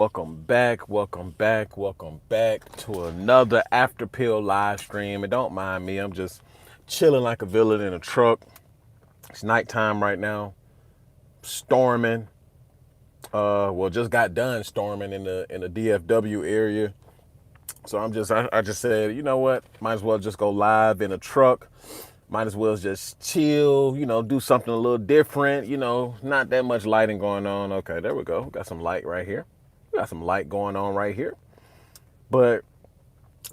Welcome back to another After Pill live stream. And don't mind me, I'm just chilling like a villain in a truck. It's nighttime right now, storming. Just got done storming in the DFW area. So I just said, you know what? Might as well just go live in a truck. Might as well just chill, do something a little different, not that much lighting going on. Okay, there we go. Got some light right here. Got some light going on right here. But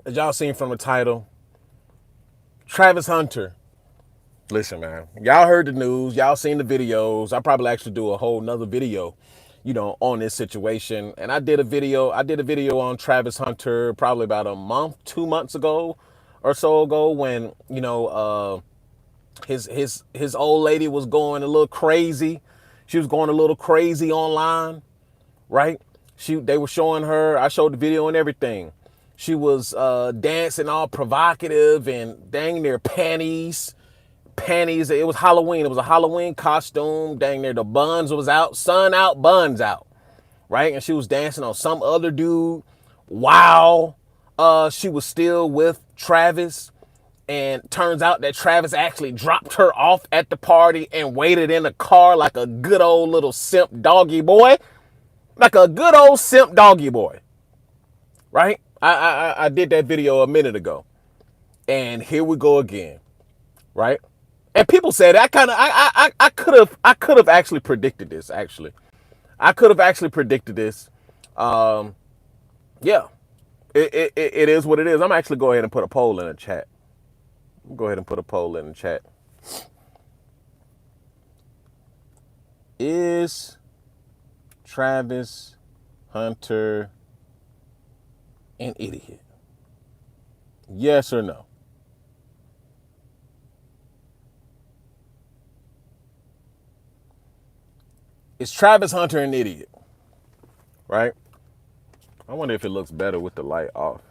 as y'all seen from the title, Travis Hunter. Listen, man, y'all heard the news. Y'all seen the videos. I probably actually do a whole nother video, on this situation. And I did a video on Travis Hunter probably about a month, 2 months ago or so ago when, his old lady was going a little crazy. She was going a little crazy online, right? They were showing her, I showed the video and everything. She was dancing all provocative and dang near panties. It was Halloween. It was a Halloween costume. Dang near the buns was out. Sun out, buns out. Right? And she was dancing on some other dude. Wow. She was still with Travis. And turns out that Travis actually dropped her off at the party and waited in the car like a good old little simp doggy boy. Like a good old simp doggy boy. Right? I did that video a minute ago. And here we go again. Right? And people said I could have actually predicted this, actually. I could have actually predicted this. Yeah. It is what it is. I'm actually go ahead and put a poll in the chat. Go ahead and put a poll in the chat. Is Travis Hunter an idiot? Yes or no? Is Travis Hunter an idiot? Right? I wonder if it looks better with the light off.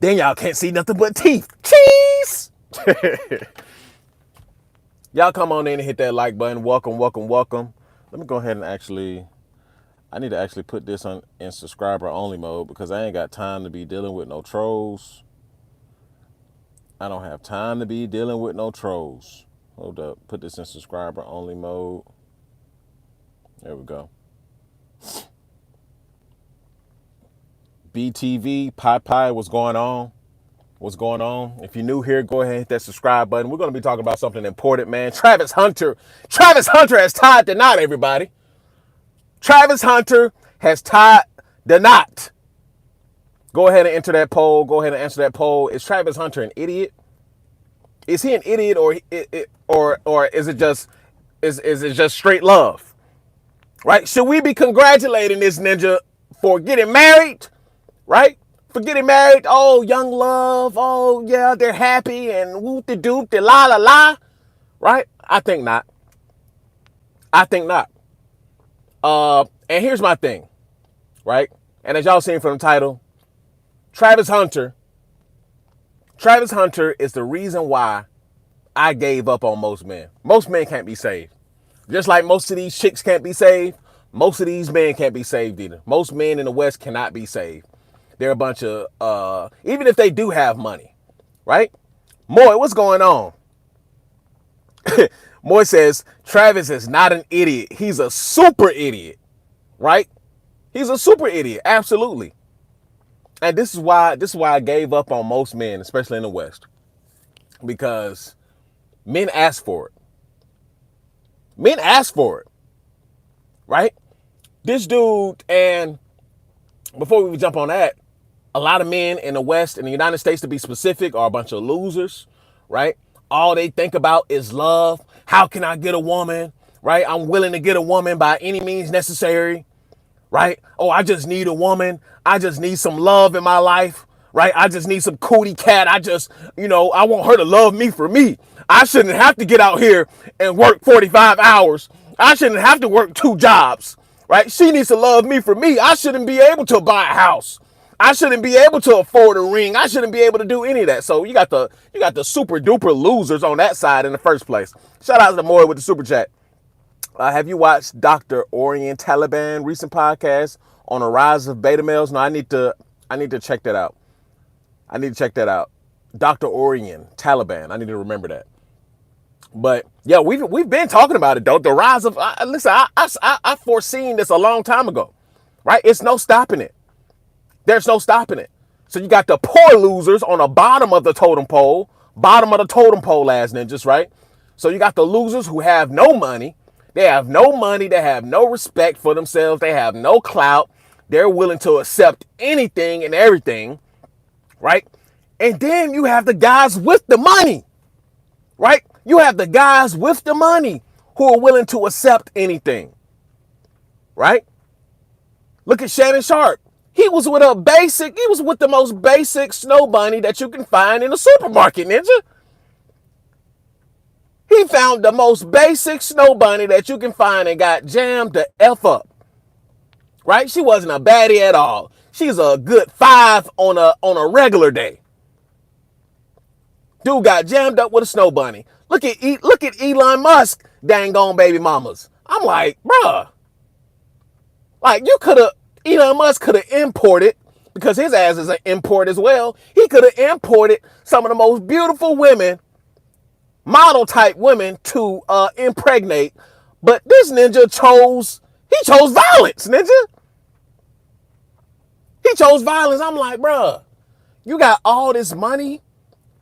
Then y'all can't see nothing but teeth. Cheese! Y'all come on in and hit that like button. Welcome. Let me go ahead and I need to actually put this in subscriber only mode because I ain't got time to be dealing with no trolls. I don't have time to be dealing with no trolls. Hold up. Put this in subscriber only mode. There we go. BTV, Pie, what's going on? What's going on? If you're new here, go ahead and hit that subscribe button. We're going to be talking about something important, man. Travis Hunter has tied the knot, everybody. Travis Hunter has tied the knot. Go ahead and enter that poll. Go ahead and answer that poll. Is Travis Hunter an idiot? Is he an idiot or is it just straight love? Right? Should we be congratulating this ninja for getting married? Right? For getting married? Oh, young love. Oh, yeah, they're happy and whoop-de-doop, de la la la. Right? I think not. And here's my thing. Right? And as y'all seen from the title, Travis Hunter is the reason why I gave up on most men. Most men can't be saved. Just like most of these chicks can't be saved, most of these men can't be saved either. Most men in the West cannot be saved. They're a bunch of, even if they do have money, right? Moy, what's going on? Moy says, Travis is not an idiot. He's a super idiot, right? He's a super idiot, absolutely. And this is why I gave up on most men, especially in the West. Because men ask for it. Men ask for it, right? This dude, and before we jump on that, a lot of men in the West, in the United States to be specific, are a bunch of losers, right? All they think about is love. How can I get a woman, right? I'm willing to get a woman by any means necessary, right? Oh, I just need a woman. I just need some love in my life, right? I just need some cootie cat. I want her to love me for me. I shouldn't have to get out here and work 45 hours. I shouldn't have to work 2 jobs, right? She needs to love me for me. I shouldn't be able to buy a house. I shouldn't be able to afford a ring. I shouldn't be able to do any of that. So you got the super duper losers on that side in the first place. Shout out to Moy with the super chat. Have you watched Dr. Orion Taliban recent podcast on a rise of beta males. No, I need to check that out. I need to check that out. Dr. Orion, Taliban. I need to remember that. But yeah, we've been talking about it though. The rise of listen, I foreseen this a long time ago, right? It's no stopping it. There's no stopping it. So you got the poor losers on the bottom of the totem pole, ass ninjas, right? So you got the losers who have no money. They have no money. They have no respect for themselves. They have no clout. They're willing to accept anything and everything, right? And then you have the guys with the money, right? You have the guys with the money who are willing to accept anything, right? Look at Shannon Sharp. He was with the most basic snow bunny that you can find in a supermarket, ninja. He found the most basic snow bunny that you can find and got jammed the F up, right? She wasn't a baddie at all. She's a good 5 on a regular day. Dude got jammed up with a snow bunny. Look at Elon Musk, dang on baby mamas. I'm like, bruh, like Elon Musk could have imported, because his ass is an import as well. He could have imported some of the most beautiful women, model type women to impregnate. But this ninja chose violence, ninja. He chose violence. I'm like, bruh, you got all this money.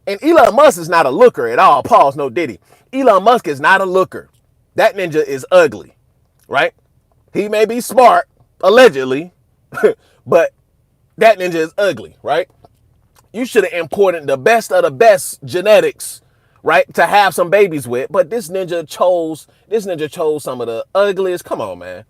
And Elon Musk is not a looker at all. Pause, no diddy. Elon Musk is not a looker. That ninja is ugly, right? He may be smart, allegedly, but that ninja is ugly, right? You should have imported the best of the best genetics, right, to have some babies with. But this ninja chose some of the ugliest. Come on, man.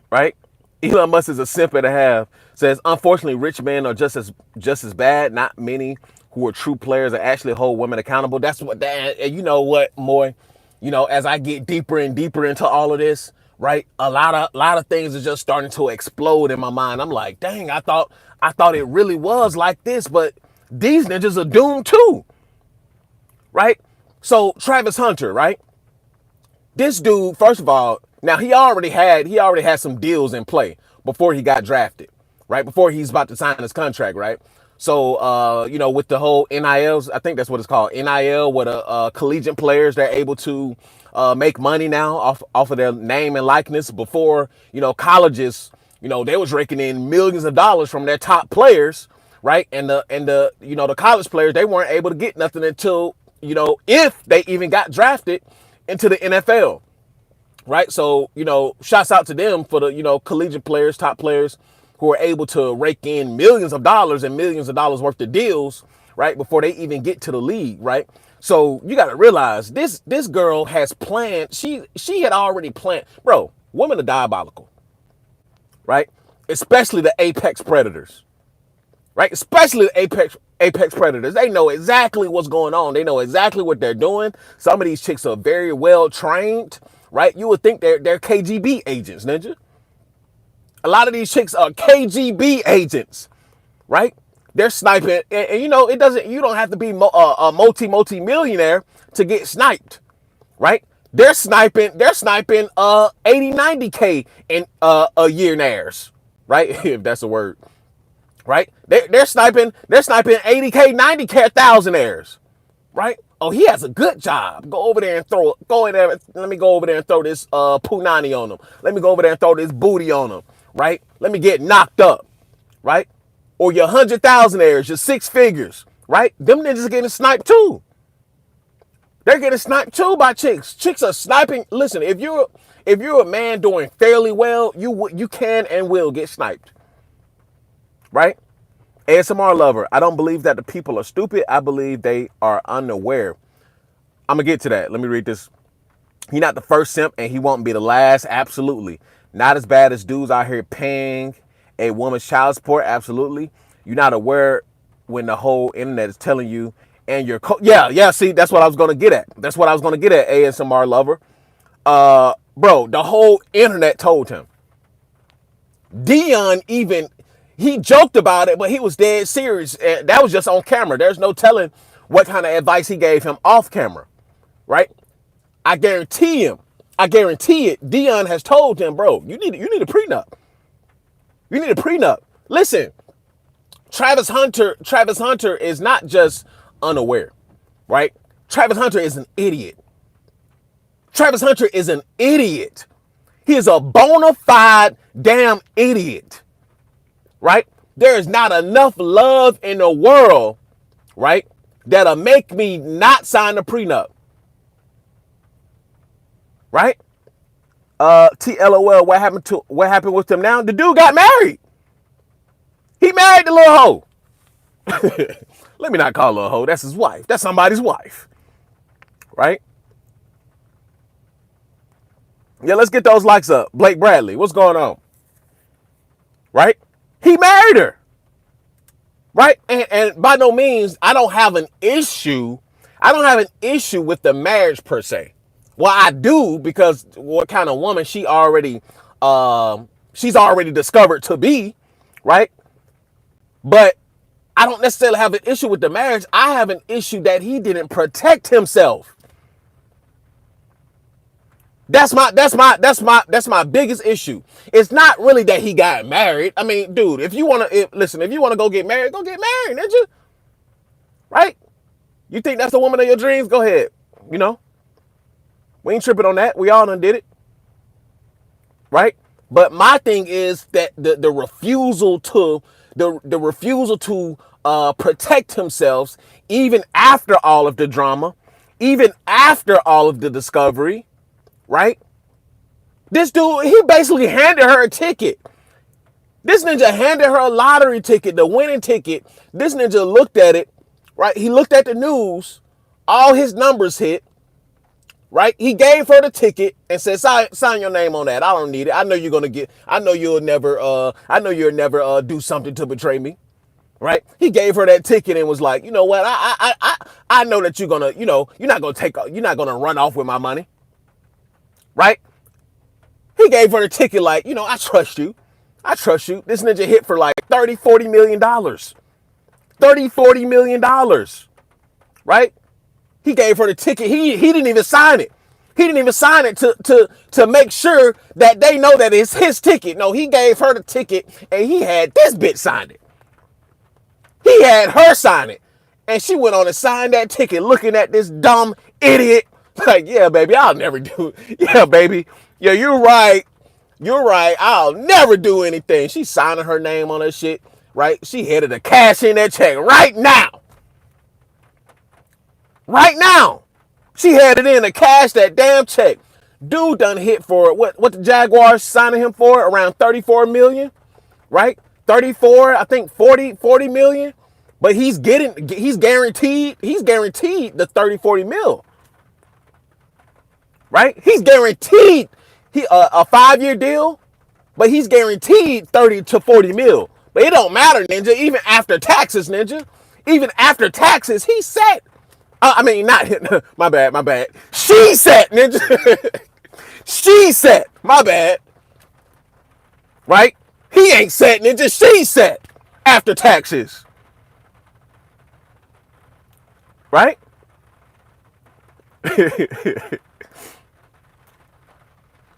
Right? Elon Musk is a simp and a half. Says, unfortunately, rich men are just as bad. Not many who are true players and actually hold women accountable. That's what that. And you know what, Moy? You know, as I get deeper and deeper into all of this, right? A lot of things are just starting to explode in my mind. I'm like, dang, I thought it really was like this, but these ninjas are doomed too, right? So Travis Hunter, right? This dude, first of all, now he already had some deals in play before he got drafted, right? Before he's about to sign his contract, right? So, you know, with the whole NILs, I think that's what it's called, NIL, where the collegiate players, they're able to make money now off of their name and likeness. Before, you know, colleges, you know, they was raking in millions of dollars from their top players, right? And the you know, the college players, they weren't able to get nothing until, you know, if they even got drafted into the NFL, right? So, you know, shouts out to them for the, you know, collegiate players, top players who are able to rake in millions of dollars worth of deals, right, before they even get to the league, right? So you got to realize this girl has planned. She had already planned. Bro, women are diabolical, right? Especially the apex predators, right? Especially the apex predators. They know exactly what's going on. They know exactly what they're doing. Some of these chicks are very well trained, right? You would think they're KGB agents, ninja. A lot of these chicks are KGB agents, right? They're sniping, and you know, you don't have to be a multi-millionaire to get sniped, right? They're sniping 80, 90K in a year nares, right? If that's a word, right? They're sniping 80K, 90K, thousandaires, right? Oh, he has a good job. Let me go over there and throw this punani on him. Let me go over there and throw this booty on him, right? Let me get knocked up, right? Or your 100,000aires, your 6 figures, right? Them ninjas are getting sniped too. They're getting sniped too by chicks. Chicks are sniping. Listen, if you're a man doing fairly well, you can and will get sniped, right? ASMR lover, I don't believe that the people are stupid. I believe they are unaware. I'm going to get to that. Let me read this. He's not the first simp and he won't be the last. Absolutely. Not as bad as dudes out here paying a woman's child support. Absolutely. You're not aware when the whole internet is telling you and your yeah. See, that's what I was going to get at. ASMR lover. Bro, the whole internet told him. Dion he joked about it, but he was dead serious. That was just on camera. There's no telling what kind of advice he gave him off camera, right? I guarantee him I guarantee it, Dion has told him, bro, you need a prenup. You need a prenup. Listen, Travis Hunter is not just unaware, right? Travis Hunter is an idiot. Travis Hunter is an idiot. He is a bona fide damn idiot, right? There is not enough love in the world, right, that'll make me not sign the prenup, right? TLOL, what happened with him now? The dude got married. He married the little hoe. Let me not call her a hoe. That's his wife. That's somebody's wife, right? Yeah, let's get those likes up. Blake Bradley, what's going on? Right? He married her. Right? And by no means, I don't have an issue. I don't have an issue with the marriage per se. Well, I do, because what kind of woman she's already discovered to be, right? But I don't necessarily have an issue with the marriage. I have an issue that he didn't protect himself. That's my biggest issue. It's not really that he got married. I mean, dude, if you want to go get married, ninja. Right? You think that's the woman of your dreams? Go ahead. You know, we ain't tripping on that. We all done did it. Right? But my thing is that the refusal to protect himself, even after all of the drama, even after all of the discovery, right? This dude, he basically handed her a ticket. This ninja handed her a lottery ticket, the winning ticket. This ninja looked at it, right? He looked at the news, all his numbers hit, right? He gave her the ticket and said, sign your name on that. I don't need it. I know you'll never do something to betray me. Right? He gave her that ticket and was like, you know what? I know that you're not gonna run off with my money. Right? He gave her the ticket like, I trust you. This ninja hit for like $30-40 million. $30-40 million. Right? He gave her the ticket. He didn't even sign it. He didn't even sign it to make sure that they know that it's his ticket. No, he gave her the ticket and he had this bitch sign it. He had her sign it. And she went on and signed that ticket looking at this dumb idiot. Like, yeah, baby, I'll never do it. Yeah, baby. Yeah, you're right. I'll never do anything. She's signing her name on that shit, right? She headed to cash in that check right now. Right now. She headed in to cash that damn check. Dude done hit for what the Jaguars signing him for? Around 34 million, right? 34, I think 40 million. But he's guaranteed the 30-40 mil. Right? He's guaranteed a 5-year deal, but he's guaranteed 30 to 40 mil. But it don't matter, ninja. Even after taxes, ninja. Even after taxes, he's set. Not my bad. She set, ninja. She set. My bad. Right? He ain't set, ninja. She set after taxes. Right?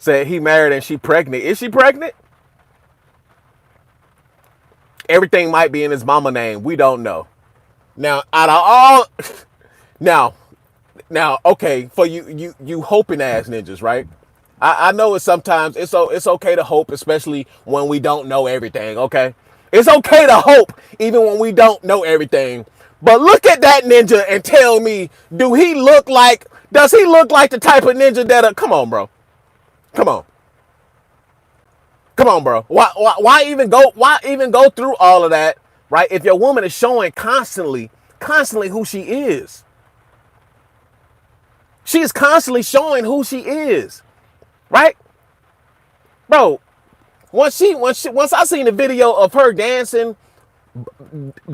Said he married and she pregnant. Is she pregnant? Everything might be in his mama name. We don't know. Now, out of all... Now, okay, for you hoping ass ninjas, right? I know sometimes it's okay to hope, especially when we don't know everything, okay? It's okay to hope even when we don't know everything. But look at that ninja and tell me, does he look like the type of ninja that come on, bro. Come on, bro. Why even go through all of that, right? If your woman is showing constantly who she is. She is constantly showing who she is. Right? Bro, once I seen the video of her dancing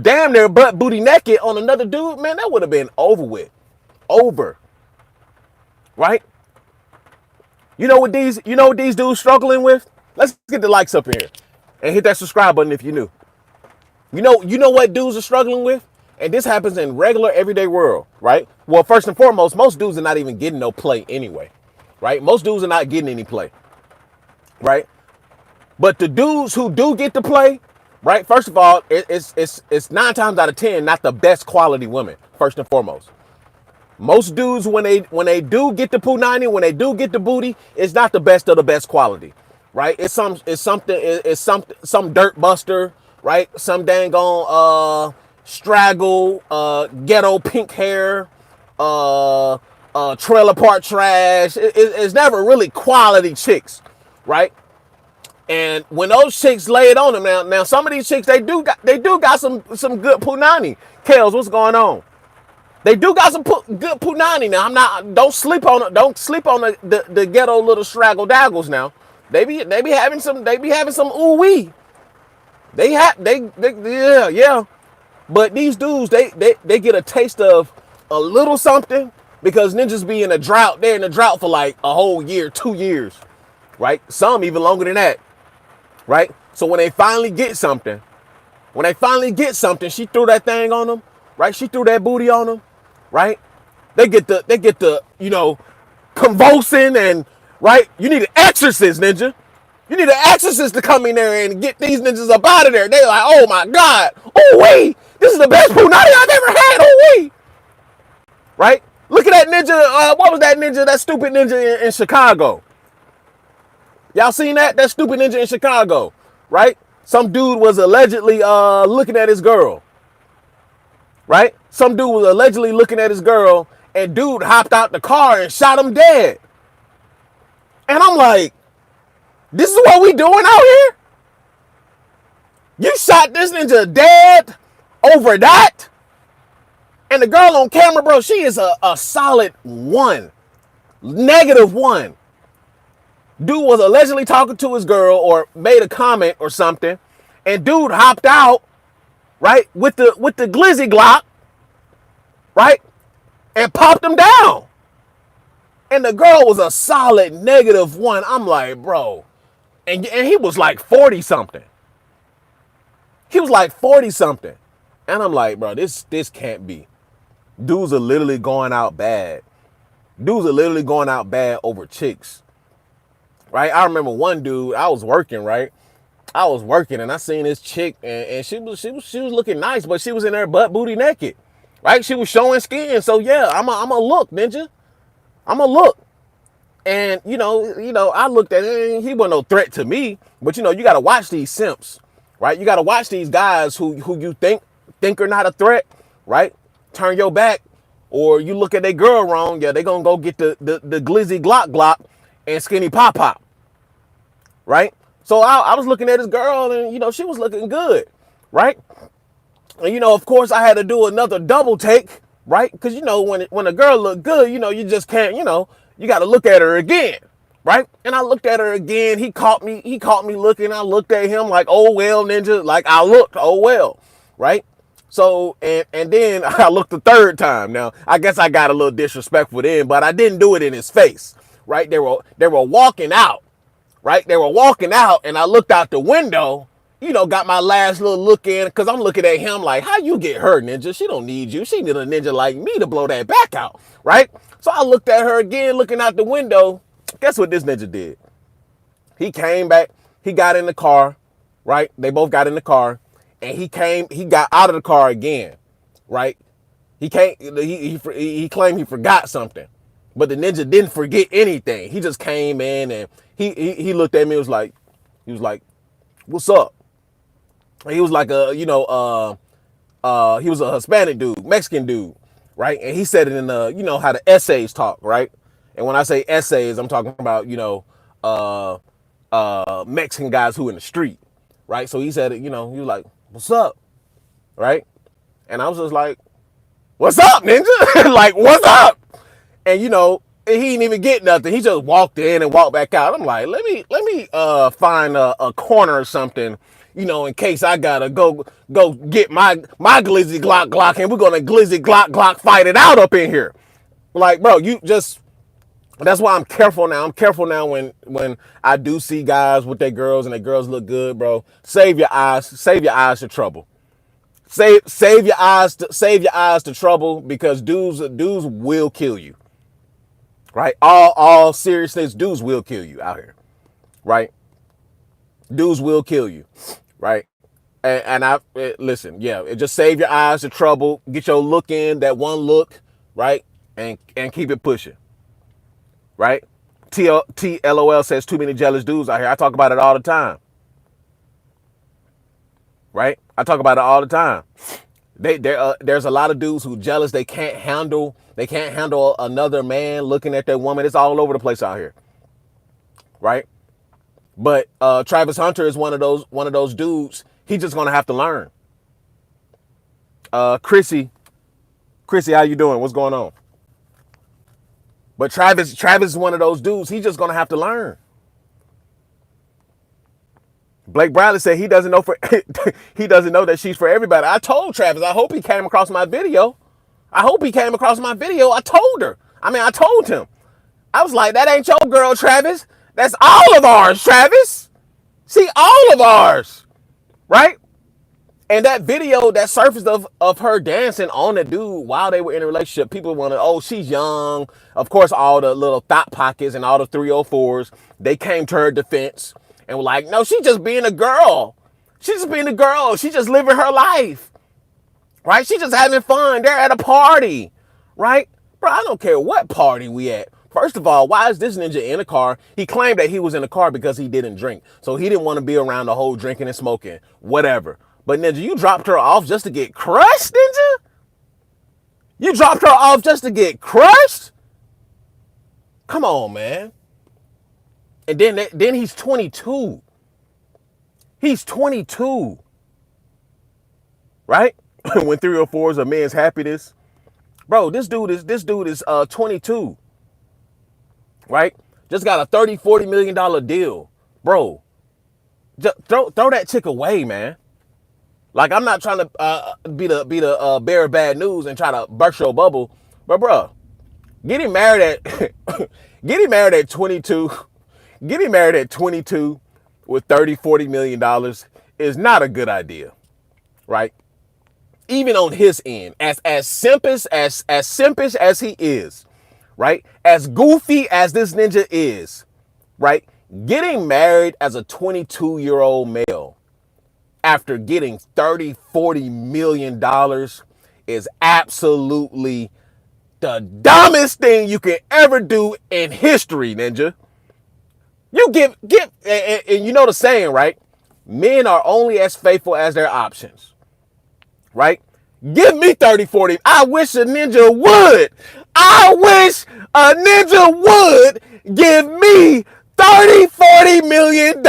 damn near butt booty naked on another dude, man, that would have been over with. Over. Right? You know what these dudes struggling with? Let's get the likes up here and hit that subscribe button if you're new. You know what dudes are struggling with? And this happens in regular everyday world, right? Well, first and foremost, most dudes are not even getting no play anyway. right? Most dudes are not getting any play, right? But the dudes who do get to play, right? First of all, it's 9 times out of 10 not the best quality women. First and foremost, most dudes when they do get the punani, when they do get the booty, it's not the best of the best quality, right? It's some dirt buster, right? Some dang on straggle, ghetto pink hair, trailer park trash. It's never really quality chicks, right? And when those chicks lay it on them, now some of these chicks they do got some good punani. Kels, what's going on? They do got some good punani. Now don't sleep on the ghetto little straggle daggles. Now they be having some ooh wee. Yeah. But these dudes they get a taste of a little something because ninjas be in a drought. They're in a drought for like a whole year, 2 years, right? Some even longer than that, right? So when they finally get something, she threw that thing on them, right? She threw that booty on them, right? They get the convulsing and right. You need an exorcist, ninja. You need an exorcist to come in there and get these ninjas up out of there. They like, oh my god, oh wait, this is the best punani I've ever had. Oh wait, right? Look at that ninja. What was that ninja? That stupid ninja in Chicago. Y'all seen that? That stupid ninja in Chicago, right? Some dude was allegedly looking at his girl, right? Some dude was allegedly looking at his girl, and dude hopped out the car and shot him dead. And I'm like, this is what we doing out here? You shot this ninja dead over that? And the girl on camera, bro, she is a solid 1, -1. Dude was allegedly talking to his girl or made a comment or something, and dude hopped out, right, with the glizzy glock, right, and popped him down. And the girl was a solid -1. I'm like, bro, and he was like 40 something. He was like 40 something, and I'm like, bro, this can't be. Dudes are literally going out bad. Dudes are literally going out bad over chicks. Right? I remember one dude, I was working, right? I was working and I seen this chick and she was looking nice, but she was in there butt booty naked. Right? She was showing skin. So yeah, I'm a look, ninja. I'm a look. And you know, I looked at him, he wasn't no threat to me, but you gotta watch these simps, right? You gotta watch these guys who you think are not a threat, right? Turn your back, or you look at their girl wrong, yeah, they gonna go get the glizzy glock and skinny pop, right? So I was looking at this girl and, she was looking good, right? And, of course I had to do another double take, right? Because, when a girl look good, you just can't, you got to look at her again, right? And I looked at her again. He caught me looking. I looked at him like, oh, well, ninja, like I looked, oh, well, right? So, and then I looked the third time. Now, I guess I got a little disrespectful then, but I didn't do it in his face. Right? They were walking out, right? They were walking out and I looked out the window, got my last little look in because I'm looking at him like, how you get her, ninja? She don't need you. She need a ninja like me to blow that back out, right? So I looked at her again, looking out the window. Guess what this ninja did? He came back. He got in the car, right? They both got in the car and he got out of the car again, right? He claimed he forgot something. But the ninja didn't forget anything. He just came in and he looked at me. He was like, "What's up?" And he was like he was a Hispanic dude, Mexican dude, right? And he said it in how the essays talk, right? And when I say essays, I'm talking about Mexican guys who in the street, right? So he said it, he was like, "What's up?" Right? And I was just like, "What's up, ninja?" Like, "What's up?" And he didn't even get nothing. He just walked in and walked back out. I'm like, let me find a corner or something, in case I gotta go get my glizzy glock and we're gonna glizzy glock fight it out up in here. Like, bro, that's why I'm careful now. I'm careful now when I do see guys with their girls and their girls look good, bro. Save your eyes to trouble. Save your eyes to trouble because dudes will kill you. right? All seriousness, dudes will kill you out here, right? Dudes will kill you, right? Listen, yeah, just save your eyes the trouble, get your look in, that one look, right? And keep it pushing, right? TLOL says too many jealous dudes out here. I talk about it all the time, right? I talk about it all the time. There's a lot of dudes who jealous. They can't handle another man looking at their woman. It's all over the place out here, right? But Travis Hunter is one of those dudes. He's just gonna have to learn. Chrissy, how you doing? What's going on? But Travis is one of those dudes. He's just gonna have to learn. Blake Bradley said he doesn't know he doesn't know that she's for everybody. I told Travis. I hope he came across my video. I told her. I told him. I was like, that ain't your girl, Travis. That's all of ours, Travis. See, all of ours, right? And that video that surfaced of her dancing on the dude while they were in a relationship, people wanted, oh, she's young. Of course, all the little thought pockets and all the 304s, they came to her defense and were like, no, she's just being a girl. She's just being a girl. She's just living her life, right? She's just having fun. They're at a party, right? Bro, I don't care what party we at. First of all, why is this ninja in a car? He claimed that he was in the car because he didn't drink. So he didn't want to be around the whole drinking and smoking, whatever. But Ninja, you dropped her off just to get crushed, Ninja? You dropped her off just to get crushed? Come on, man. And then he's 22. He's 22. Right? When 304 is a man's happiness. Bro, this dude is 22. Right? Just got a $30-40 million deal. Bro, just throw that chick away, man. Like, I'm not trying to be the bearer of bad news and try to burst your bubble, but bro, getting married at 22, getting married at 22 with $30-40 million is not a good idea, right? Even on his end, as simpish as he is, right? As goofy as this ninja is, right? Getting married as a 22-year-old male after getting $30-40 million is absolutely the dumbest thing you can ever do in history, Ninja. You give, and you know the saying, right? Men are only as faithful as their options, right? Give me 30-40. I wish a ninja would. I wish a ninja would give me $30-40 million.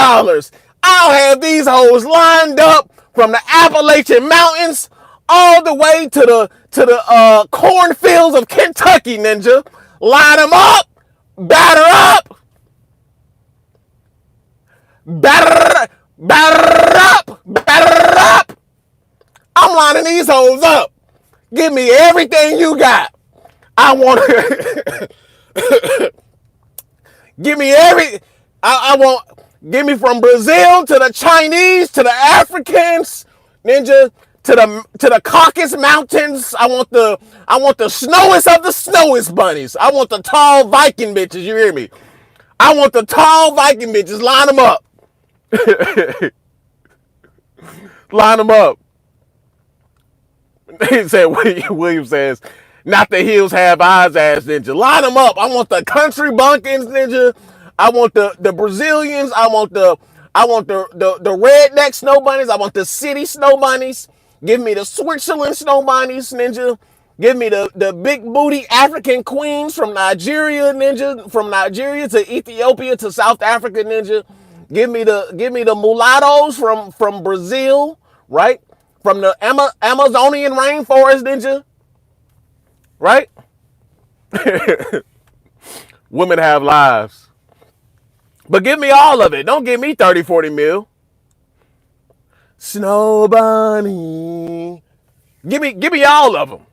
I'll have these hoes lined up from the Appalachian Mountains all the way to the cornfields of Kentucky, Ninja. Line them up, batter up, batter up. I'm lining these hoes up. Give me everything you got. I want give me give me from Brazil to the Chinese to the Africans, Ninja, to the Caucasus Mountains. I want the snowest of the snowest bunnies. I want the tall Viking bitches. You hear me? I want the tall Viking bitches. Line them up. Line them up. He said, William says, not the hills have eyes, ass Ninja. Line them up. I want the country bunkins, Ninja. I want the Brazilians. I want the redneck snow bunnies. I want the city snow bunnies. Give me the Switzerland snow bunnies, Ninja. Give me the big booty African queens from Nigeria, Ninja. From Nigeria to Ethiopia to South Africa, Ninja. Give me the mulattoes from Brazil, right? From the Amazonian rainforest, Ninja. Right? Women have lives. But give me all of it. Don't give me 30-40 mil. Snow bunny. Give me all of them.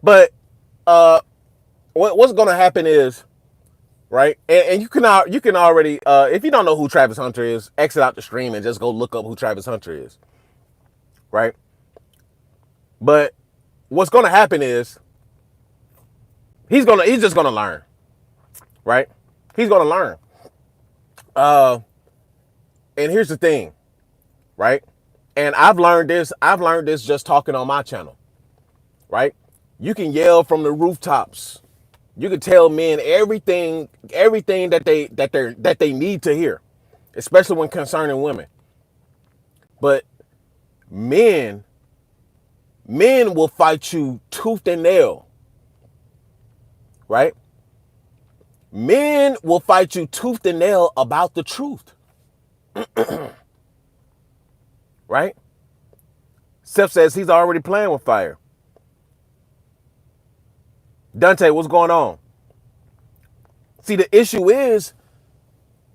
But what's gonna happen is, right? And you can already, if you don't know who Travis Hunter is, exit out the stream and just go look up who Travis Hunter is. Right? But what's gonna happen is He's just gonna learn, right? He's gonna learn. And here's the thing, right? And I've learned this just talking on my channel, right? You can yell from the rooftops. You can tell men everything that they need to hear, especially when concerning women. But men will fight you tooth and nail, right? Men will fight you tooth and nail about the truth. Right? Seth says he's already playing with fire. Dante, what's going on? See, the issue is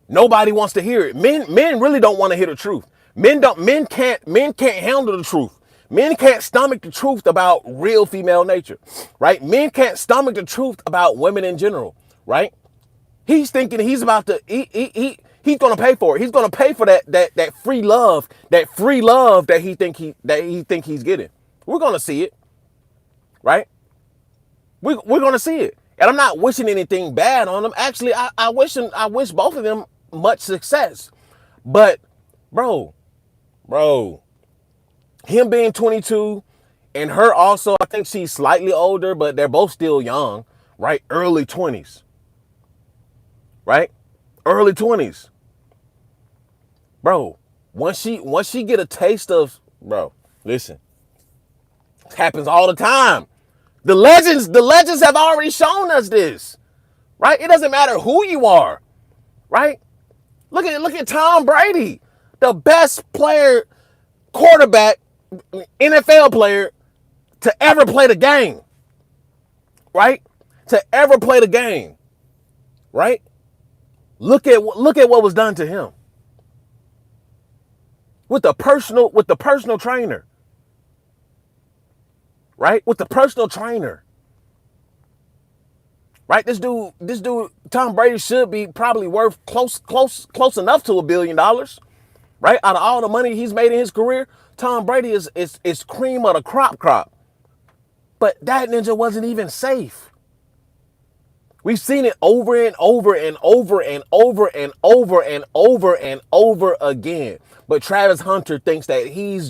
nobody wants to hear it. Men really don't want to hear the truth. Men can't handle the truth. Men can't stomach the truth about real female nature, right? Men can't stomach the truth about women in general, right? He's thinking he's about to he's gonna pay for it. He's gonna pay for that free love, that he think he's getting. We're gonna see it, right? We're gonna see it. And I'm not wishing anything bad on them. Actually, I wish both of them much success. But bro, him being 22 and her also, I think she's slightly older, but they're both still young, right? Early 20s. Right? Early 20s. Bro, once she get a taste of, bro, listen. It happens all the time. The legends have already shown us this. Right? It doesn't matter who you are. Right? Look at Tom Brady. The best quarterback, NFL player to ever play the game. Right? To ever play the game. Right? Look at what was done to him with the personal trainer, right? With the personal trainer, right? This dude, Tom Brady should be probably worth close enough to $1 billion, right? Out of all the money he's made in his career, Tom Brady is cream of the crop. But that ninja wasn't even safe. We've seen it over and over and over and over and over and over and over again. But Travis Hunter thinks that he's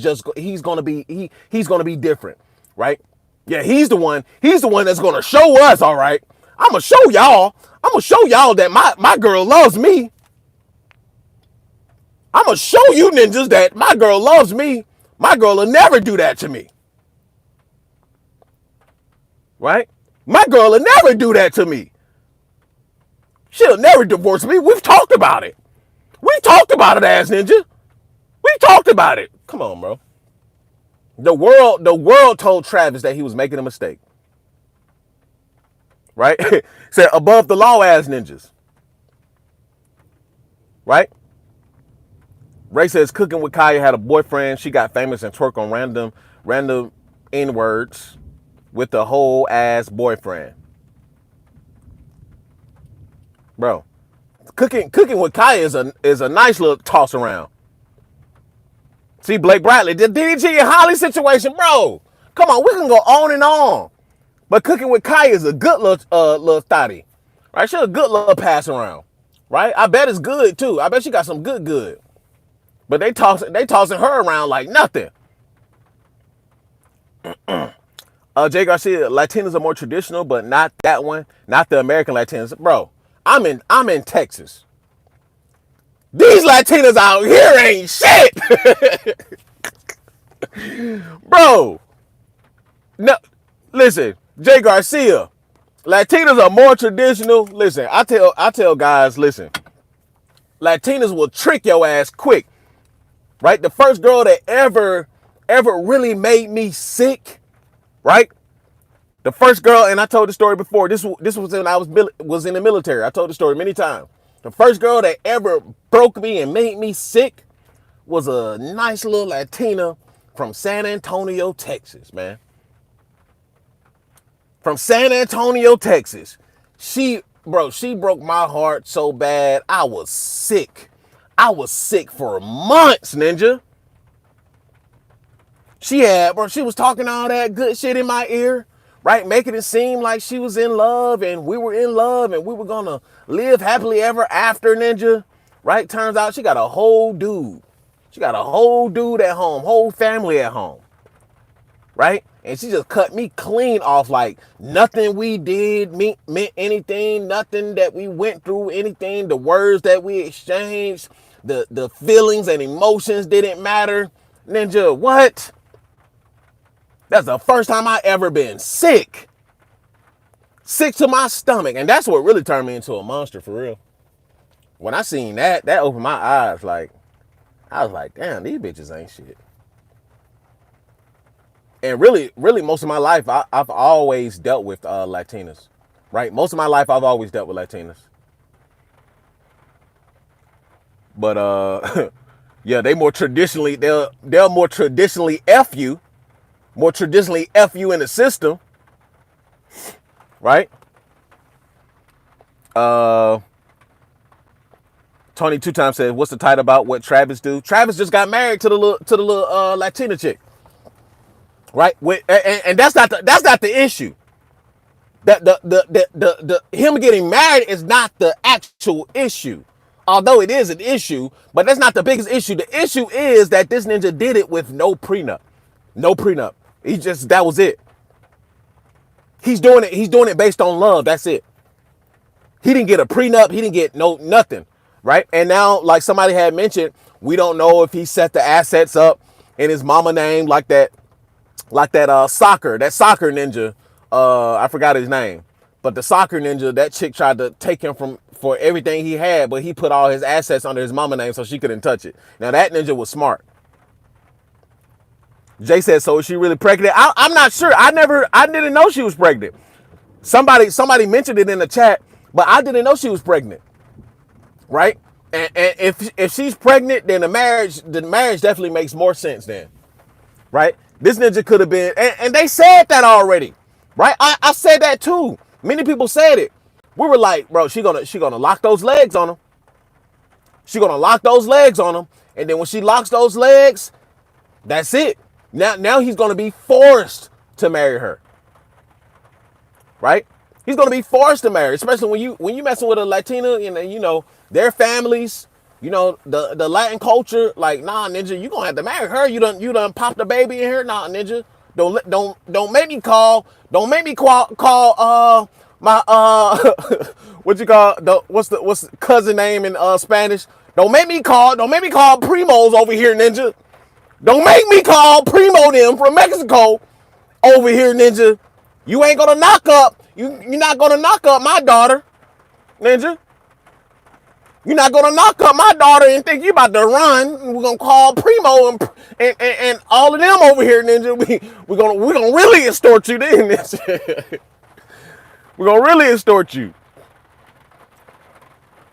gonna be different, right? Yeah, he's the one that's gonna show us, all right. I'm gonna show y'all that my girl loves me. I'm gonna show you ninjas that my girl loves me. My girl will never do that to me. Right? My girl will never do that to me. She'll never divorce me. We've talked about it. We've talked about it, ass ninja. We've talked about it. Come on, bro. The world told Travis that he was making a mistake. Right? Said above the law, ass ninjas. Right? Ray says cooking with Kaya had a boyfriend. She got famous and twerk on random N-words with the whole ass boyfriend. Bro, cooking with Kaya is a nice little toss around. See, Blake Bradley, the DDG and Holly situation, bro. Come on, we can go on and on. But cooking with Kaya is a good little thotty. Right? She's a good little pass around. Right? I bet it's good too. I bet she got some good. But they tossing her around like nothing. Jay Garcia, Latinas are more traditional, but not that one. Not the American Latinas. Bro, I'm in Texas. These Latinas out here ain't shit. Bro. No, listen, Jay Garcia. Latinas are more traditional. Listen, I tell guys, listen. Latinas will trick your ass quick. Right? The first girl that ever really made me sick, right? The first girl, and I told the story before. This was when I was in the military. I told the story many times. The first girl that ever broke me and made me sick was a nice little Latina from San Antonio, Texas, man. From San Antonio, Texas. She broke my heart so bad. I was sick. I was sick for months, ninja. She was talking all that good shit in my ear. right? Making it seem like she was in love and we were in love and we were gonna live happily ever after, Ninja, right? Turns out she got a whole dude. She got a whole dude at home, whole family at home, right? And she just cut me clean off like nothing we did meant anything, nothing that we went through, anything, the words that we exchanged, the feelings and emotions didn't matter. Ninja, what? That's the first time I ever been sick. Sick to my stomach. And that's what really turned me into a monster for real. When I seen that opened my eyes. Like, I was like, damn, these bitches ain't shit. And really, most of my life, I've always dealt with Latinas, right? Most of my life, I've always dealt with Latinas. But yeah, they'll more traditionally F you, in the system, right? Tony 2 times says, "What's the title about what Travis do?" Travis just got married to the little Latina chick, right? And that's not the issue. That the him getting married is not the actual issue. Although it is an issue, but that's not the biggest issue. The issue is that this ninja did it with no prenup. No prenup. That was it. He's doing it based on love. That's it. He didn't get a prenup. He didn't get nothing. Right? And now, like somebody had mentioned, we don't know if he set the assets up in his mama name like that soccer ninja. I forgot his name. But the soccer ninja, that chick tried to take him for everything he had, but he put all his assets under his mama name so she couldn't touch it. Now that ninja was smart. Jay said, so is she really pregnant? I'm not sure. I didn't know she was pregnant. Somebody mentioned it in the chat, but I didn't know she was pregnant. Right? And if she's pregnant, then the marriage definitely makes more sense then. Right? This ninja could have been, and they said that already. Right? I said that too. Many people said it. We were like, bro, she gonna lock those legs on him. She gonna lock those legs on him. And then when she locks those legs, that's it. Now he's gonna be forced to marry her. Right? He's gonna be forced to marry, especially when you messing with a Latina, you know, their families, you know, the Latin culture, like, nah, ninja, you gonna have to marry her. You done popped the baby in here, nah, ninja. Don't make me call my what you call what's the cousin name in Spanish? Don't make me call primos over here, ninja. Don't make me call primo them from Mexico over here, ninja. You ain't gonna knock up. You're not gonna knock up my daughter, ninja. You're not gonna knock up my daughter and think you about to run. We're gonna call Primo and all of them over here, ninja. We're gonna really extort you then, ninja. We're gonna really extort you.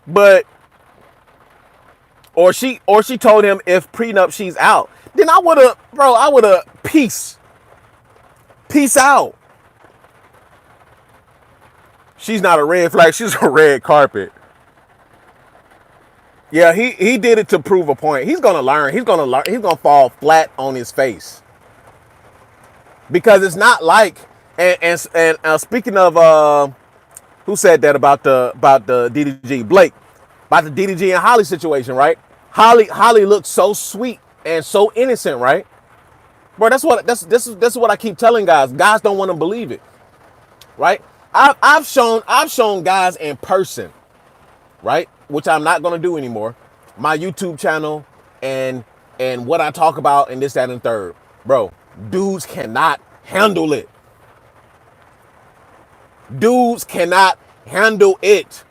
But or she told him if prenup she's out. Then I would have peace out. She's not a red flag, she's a red carpet. Yeah, he did it to prove a point. He's gonna learn. He's gonna fall flat on his face. Because it's not like and speaking of who said that about the DDG? Blake. About the DDG and Holly situation, right? Holly looks so sweet and so innocent, right? Bro, this is what I keep telling guys. Guys don't want to believe it. Right? I've shown guys in person, right? Which I'm not gonna do anymore. My YouTube channel and what I talk about and this, that, and third. Bro, dudes cannot handle it. Dudes cannot handle it.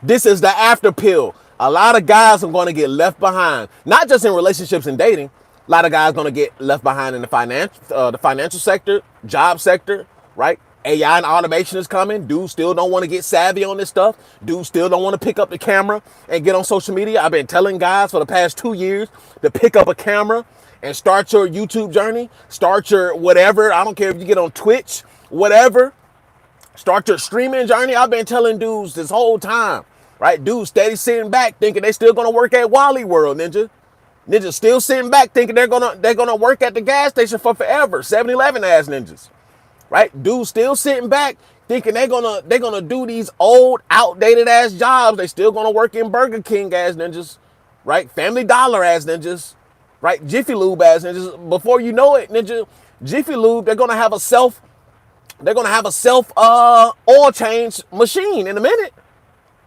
This is the after pill. A lot of guys are gonna get left behind, not just in relationships and dating. A lot of guys gonna get left behind in the financial sector, job sector, right? AI and automation is coming. Dudes still don't want to get savvy on this stuff. Dudes still don't want to pick up the camera and get on social media. I've been telling guys for the past 2 years to pick up a camera and start your YouTube journey. Start your whatever. I don't care if you get on Twitch, whatever. Start your streaming journey. I've been telling dudes this whole time, right? Dudes steady sitting back thinking they still gonna work at Wally World, ninja. Ninjas still sitting back thinking they're gonna work at the gas station for forever. 7-Eleven ass ninjas. right? Dudes still sitting back thinking they're gonna do these old outdated ass jobs. They still gonna work in Burger King as ninjas, right? Family Dollar as ninjas, right? Jiffy Lube as ninjas. Before you know it, ninja, Jiffy Lube, they're gonna have a self oil change machine in a minute,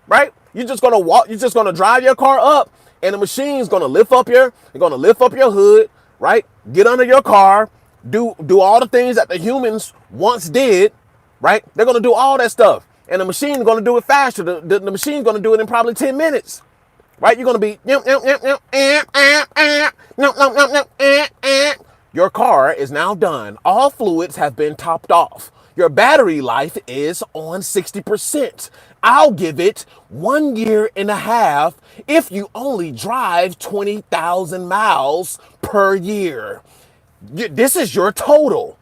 right? You're just gonna walk. You're just gonna drive your car up, and the machine's gonna lift up your hood, right? Get under your car, do all the things that the humans once did, right? They're gonna do all that stuff, and the machine's gonna do it faster. The machine's gonna do it in probably 10 minutes, right? You're gonna be your car is now done. All fluids have been topped off. Your battery life is on 60%. I'll give it 1.5 years if you only drive 20,000 miles per year. This is your total.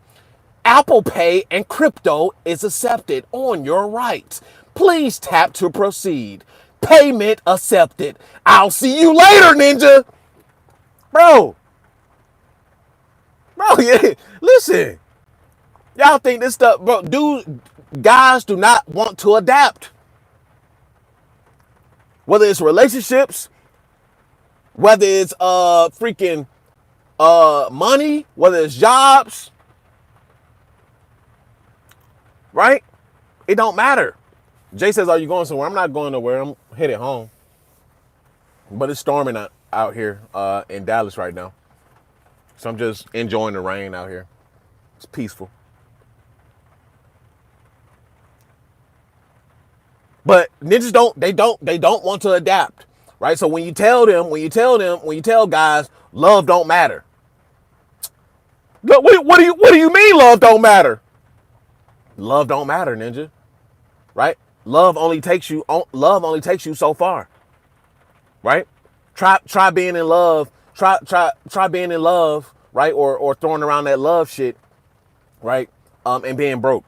Apple Pay and crypto is accepted on your right. Please tap to proceed. Payment accepted. I'll see you later, ninja. Bro, yeah, listen. Y'all think this stuff, bro, guys do not want to adapt. Whether it's relationships, whether it's freaking money, whether it's jobs, right? It don't matter. Jay says, are you going somewhere? I'm not going nowhere. I'm headed home. But it's storming out here in Dallas right now. So I'm just enjoying the rain out here. It's peaceful. But ninjas don't want to adapt, right? So when you tell guys love don't matter. What do you mean love don't matter? Love don't matter, ninja, right? Love only takes you so far, right? Try being in love. Try being in love, right? Or throwing around that love shit, right? And being broke.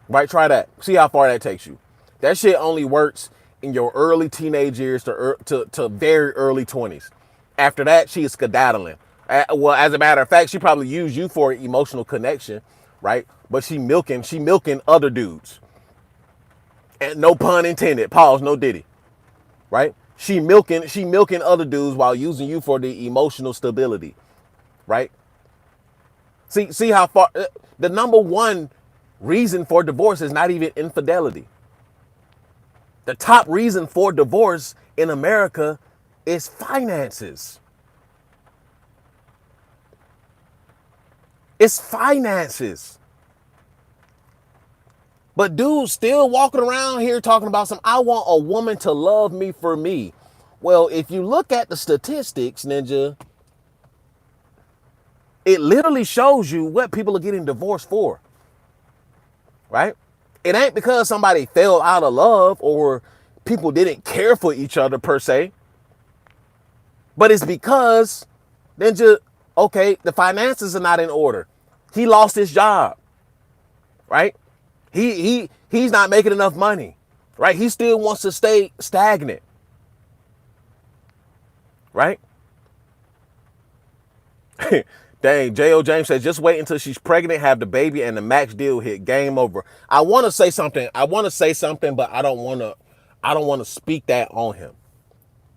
Right? Try that. See how far that takes you. That shit only works in your early teenage years to very early 20s. After that, she is skedaddling. Well, as a matter of fact, she probably used you for an emotional connection, right? But she milking other dudes. And no pun intended. Pause, no diddy. Right? She milking other dudes while using you for the emotional stability. Right? See how far the number one reason for divorce is not even infidelity. The top reason for divorce in America is finances. It's finances. But dudes still walking around here talking about I want a woman to love me for me. Well, if you look at the statistics, ninja, it literally shows you what people are getting divorced for. Right? It ain't because somebody fell out of love or people didn't care for each other per se. But it's because the finances are not in order. He lost his job. Right? He's not making enough money. Right? He still wants to stay stagnant. Right? Dang, J.O. James says, just wait until she's pregnant, have the baby, and the max deal hit. Game over. I want to say something, but I don't want to speak that on him.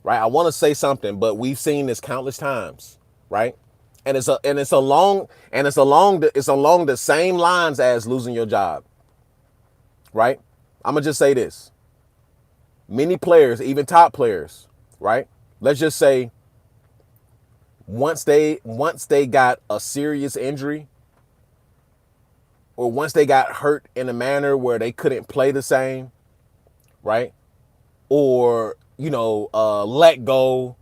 Right? I want to say something, but we've seen this countless times. Right? And it's along the same lines as losing your job. Right? I'm gonna just say this. Many players, even top players, right? Let's just say once they got a serious injury or once they got hurt in a manner where they couldn't play the same, right? Or, let go,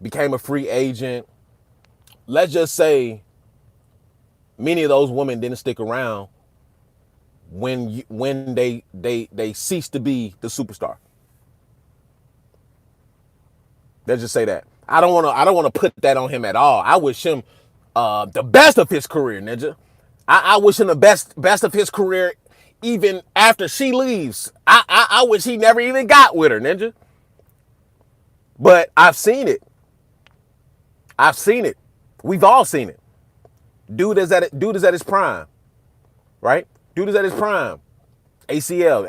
became a free agent. Let's just say many of those women didn't stick around when they ceased to be the superstar. Let's just say that. I don't want to put that on him at all. I wish him the best of his career, ninja. I wish him the best of his career even after she leaves. I wish he never even got with her, ninja. But I've seen it. We've all seen it. Dude is at his prime. right? Dude is at his prime. ACL.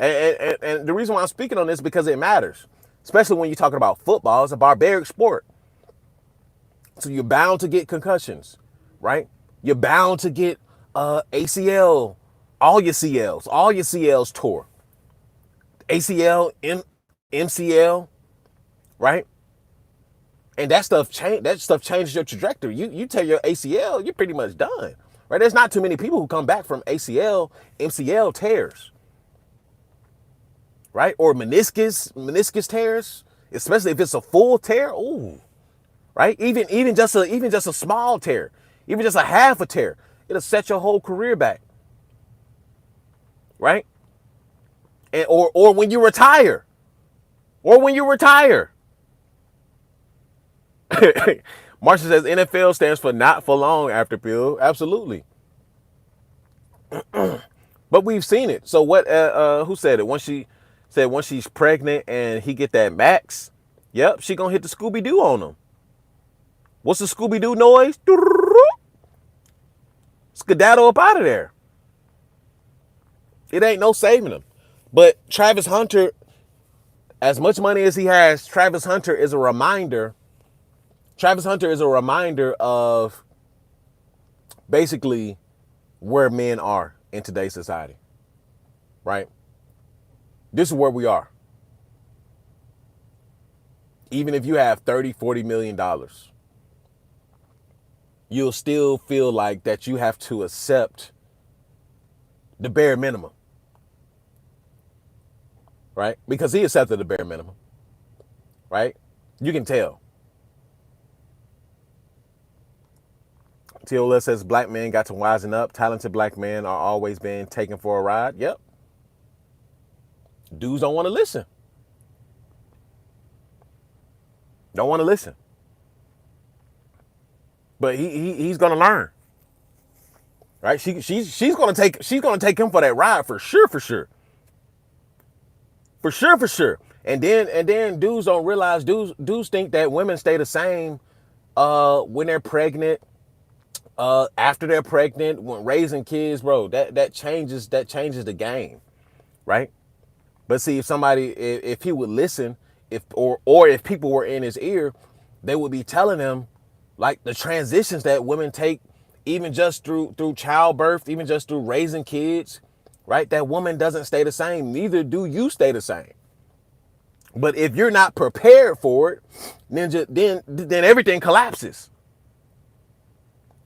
And the reason why I'm speaking on this is because it matters, especially when you're talking about football. It's a barbaric sport. So you're bound to get concussions, right? You're bound to get ACL, all your CLs tore. ACL, MCL, right? And that stuff changes your trajectory. You tear your ACL, you're pretty much done. Right? There's not too many people who come back from ACL, MCL tears. Right? Or meniscus tears, especially if it's a full tear. Ooh. Right? Even just a small tear, even just a half a tear, it'll set your whole career back. Right? And or when you retire. Or when you retire. Marcia says NFL stands for not for long after pill. Absolutely. But we've seen it. So what who said it? Once she's pregnant and he get that max, yep, she gonna hit the Scooby-Doo on him. What's the Scooby-Doo noise? Skedaddle up out of there. It ain't no saving him. But Travis Hunter, as much money as he has, Travis Hunter is a reminder of basically where men are in today's society, right? This is where we are. Even if you have $30-40 million, you'll still feel like that you have to accept the bare minimum, right? Because he accepted the bare minimum, right? You can tell. Tiola says black men got to wisen up. Talented black men are always being taken for a ride. Yep. Dudes don't want to listen. Don't want to listen. But he's gonna learn. Right? She's gonna take him for that ride for sure. For sure. And then dudes don't realize dudes think that women stay the same when they're pregnant. After they're pregnant, when raising kids, bro, that changes the game, right? But see, if he would listen, if people were in his ear, they would be telling him like the transitions that women take, even just through childbirth, even just through raising kids, right? That woman doesn't stay the same. Neither do you stay the same. But if you're not prepared for it, then everything collapses.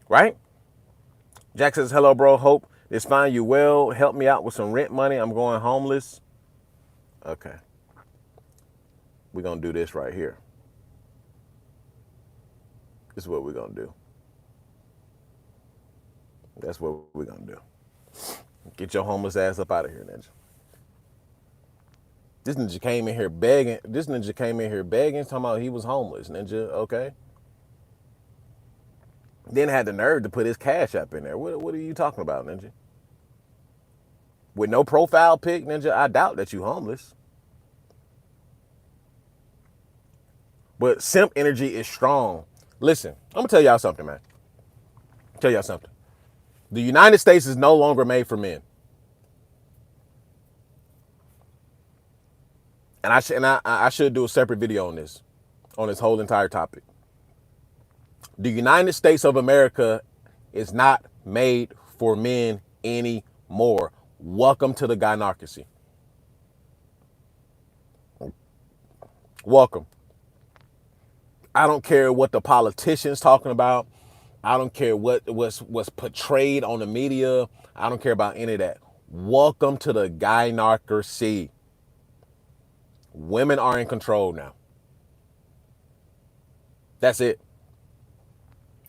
Right? Jack says, hello, bro. Hope this find you well. Help me out with some rent money. I'm going homeless. Okay. We're going to do this right here. This is what we're going to do. That's what we're going to do. Get your homeless ass up out of here, ninja. This ninja came in here begging, talking about he was homeless, ninja. Okay. Then had the nerve to put his cash app in there. What are you talking about, ninja? With no profile pic, ninja, I doubt that you homeless. But simp energy is strong. Listen, I'm going to tell y'all something, man. The United States is no longer made for men. And I should do a separate video on this whole entire topic. The United States of America is not made for men anymore. Welcome to the gynocracy. Welcome. I don't care what the politicians talking about. I don't care what was portrayed on the media. I don't care about any of that. Welcome to the gynocracy. Women are in control now. That's it.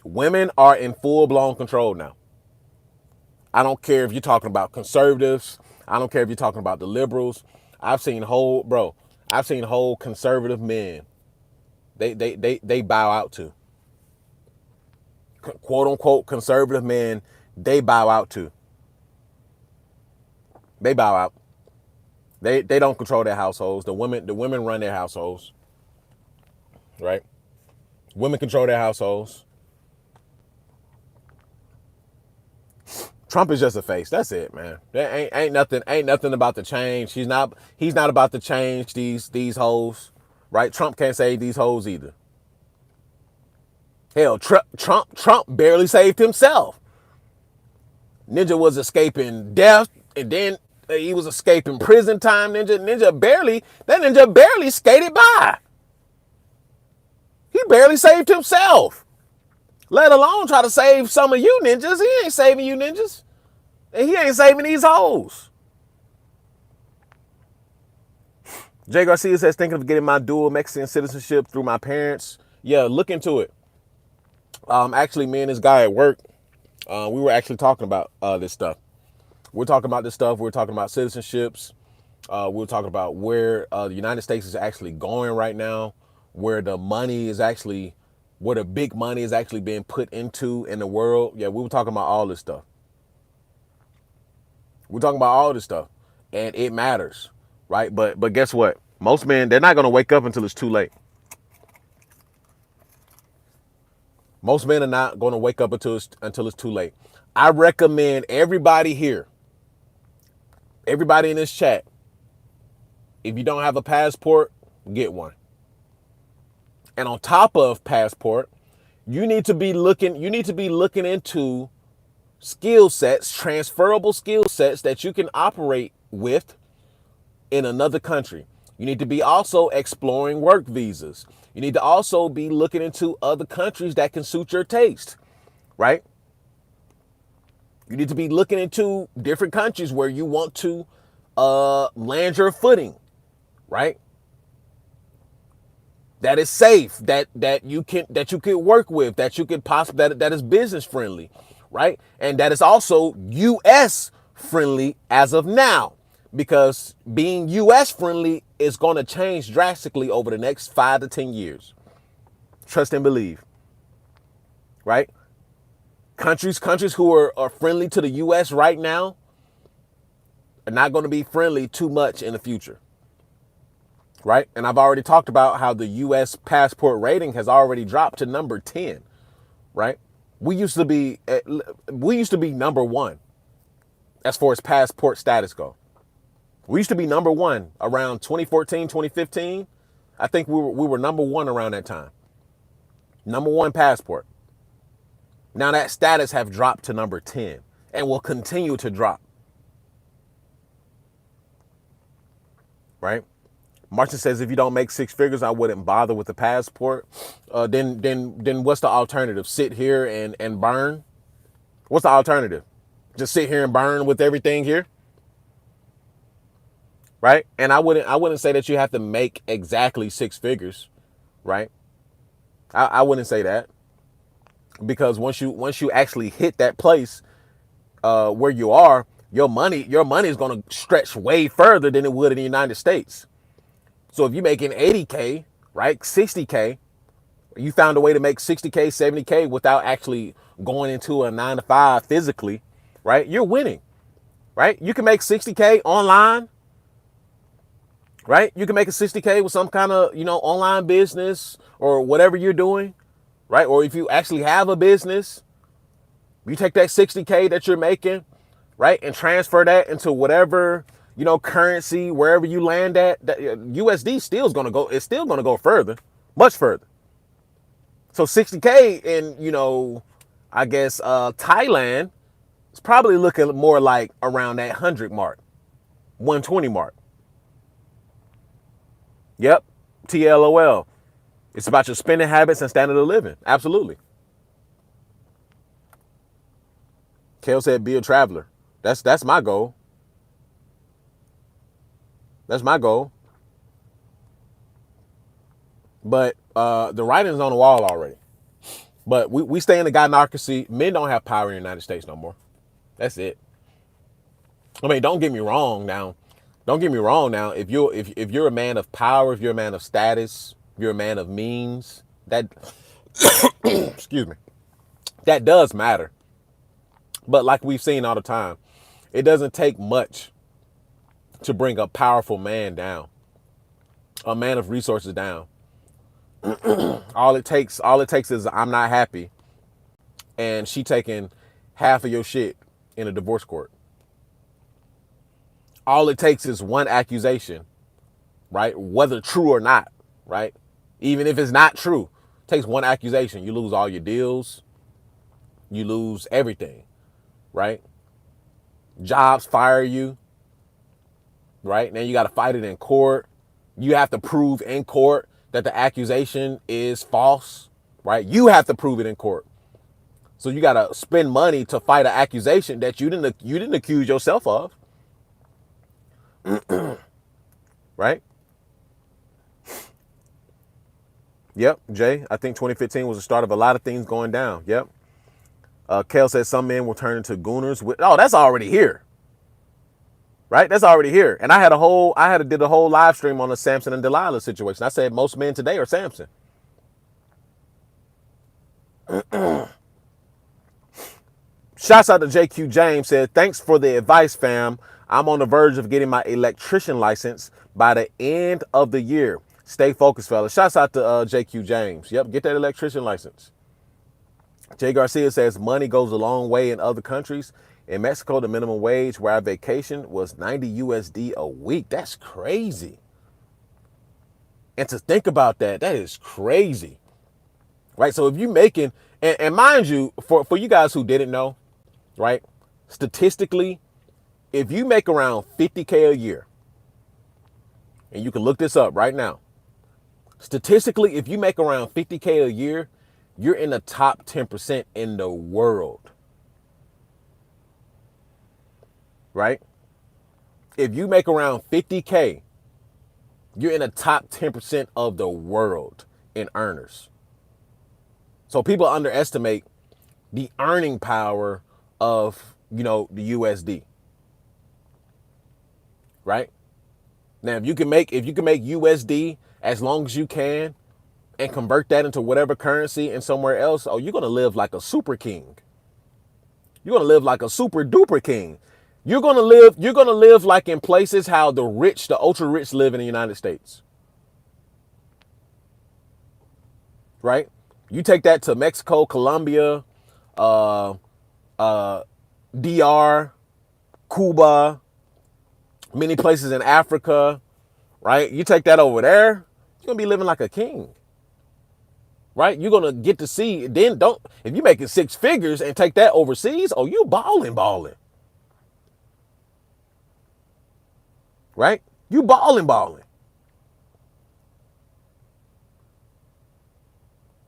Women are in full-blown control now. I don't care if you're talking about conservatives. I don't care if you're talking about the liberals. I've seen whole conservative men. They bow out to. Quote unquote conservative men, they bow out to. They bow out. They don't control their households. The women run their households. Right? Women control their households. Trump is just a face. That's it, man. There ain't nothing about to change. He's not about to change these hoes, right? Trump can't save these hoes either. Hell, Trump barely saved himself. Ninja was escaping death, and then he was escaping prison time. Ninja barely skated by. He barely saved himself. Let alone try to save some of you ninjas. He ain't saving you ninjas. And he ain't saving these hoes. Jay Garcia says, thinking of getting my dual Mexican citizenship through my parents. Yeah, look into it. Actually, me and this guy at work, we were actually talking about this stuff. We're talking about this stuff. We're talking about citizenships. We're talking about where the United States is actually going right now, where the big money is actually being put into in the world. Yeah, we were talking about all this stuff. We're talking about all this stuff, and it matters, right? But guess what? Most men, they're not going to wake up until it's too late. Most men are not going to wake up until it's too late. I recommend everybody here, everybody in this chat, if you don't have a passport, get one. And on top of passport, you need to be looking into skill sets, transferable skill sets that you can operate with in another country. You need to be also exploring work visas. You need to also be looking into other countries that can suit your taste, right? You need to be looking into different countries where you want to land your footing, right? That is safe, that you can work with, that you can possibly that is business friendly, right? And that is also US friendly as of now, because being US friendly is going to change drastically over the next 5 to 10 years. Trust and believe, right? Countries who are friendly to the US right now are not going to be friendly too much in the future. Right? And I've already talked about how the US passport rating has already dropped to number 10, right? We used to be number 1 as far as passport status go. We used to be number 1 around 2014, 2015. I think we were number 1 around that time. Number 1 passport. Now that status have dropped to number 10 and will continue to drop. Right? Martin says, if you don't make 6 figures, I wouldn't bother with the passport. Then what's the alternative? Sit here and burn? What's the alternative? Just sit here and burn with everything here? Right? And I wouldn't say that you have to make exactly 6 figures, right? I wouldn't say that. Because once you actually hit that place where you are, your money is going to stretch way further than it would in the United States. So if you're making 80K, right, 60K, you found a way to make 60K, 70K without actually going into a 9-to-5 physically, right? You're winning, right? You can make 60K online, right? You can make a 60K with some kind of, online business or whatever you're doing, right? Or if you actually have a business, you take that 60K that you're making, right, and transfer that into whatever, currency, wherever you land at. That USD it's still going to go further, much further. So 60K in, I guess, Thailand is probably looking more like around that 100 mark, 120 mark. Yep. TLOL. It's about your spending habits and standard of living. Absolutely. Kale said, be a traveler. That's my goal. That's my goal. But the writing's on the wall already. But we stay in the gynocracy. Men don't have power in the United States no more. That's it. I mean, don't get me wrong now. If you're a man of power, if you're a man of status, if you're a man of means, that excuse me, that does matter. But like we've seen all the time, it doesn't take much to bring a powerful man down, a man of resources down. all it takes is I'm not happy, and she taking half of your shit in a divorce court. All it takes is one accusation, right? Whether true or not, right? Even if it's not true, it takes one accusation. You lose all your deals. You lose everything, right? Jobs fire you, right? Now you got to fight it in court. You have to prove in court that the accusation is false, right? You have to prove it in court. So you got to spend money to fight an accusation that you didn't accuse yourself of. Right? Yep, Jay. I think 2015 was the start of a lot of things going down. Yep. Kel says some men will turn into gooners. Oh, that's already here. Right? That's already here. And I did a whole live stream on the Samson and Delilah situation. I said most men today are Samson. Shouts out to JQ James, said, thanks for the advice, fam. I'm on the verge of getting my electrician license by the end of the year. Stay focused, fellas. Shouts out to JQ James. Yep, get that electrician license. Jay Garcia says money goes a long way in other countries. In Mexico, the minimum wage where I vacationed was 90 USD a week. That's crazy. And to think about that, that is crazy. Right? So if you're making, and mind you, for you guys who didn't know, right? Statistically, if you make around 50K a year, and you can look this up right now, statistically, if you make around 50K a year, you're in the top 10% in the world. Right? If you make around 50K, you're in the top 10% of the world in earners. So people underestimate the earning power of, the USD. Right? Now, if you can make USD as long as you can and convert that into whatever currency and somewhere else, you're going to live like a super king. You're going to live like a super duper king. You're going to live like in places how the rich, the ultra rich live in the United States. Right? You take that to Mexico, Colombia, DR, Cuba, many places in Africa, right? You take that over there, you're going to be living like a king. Right? You're going to get to see, if you making six figures and take that overseas, you balling. Right? You balling.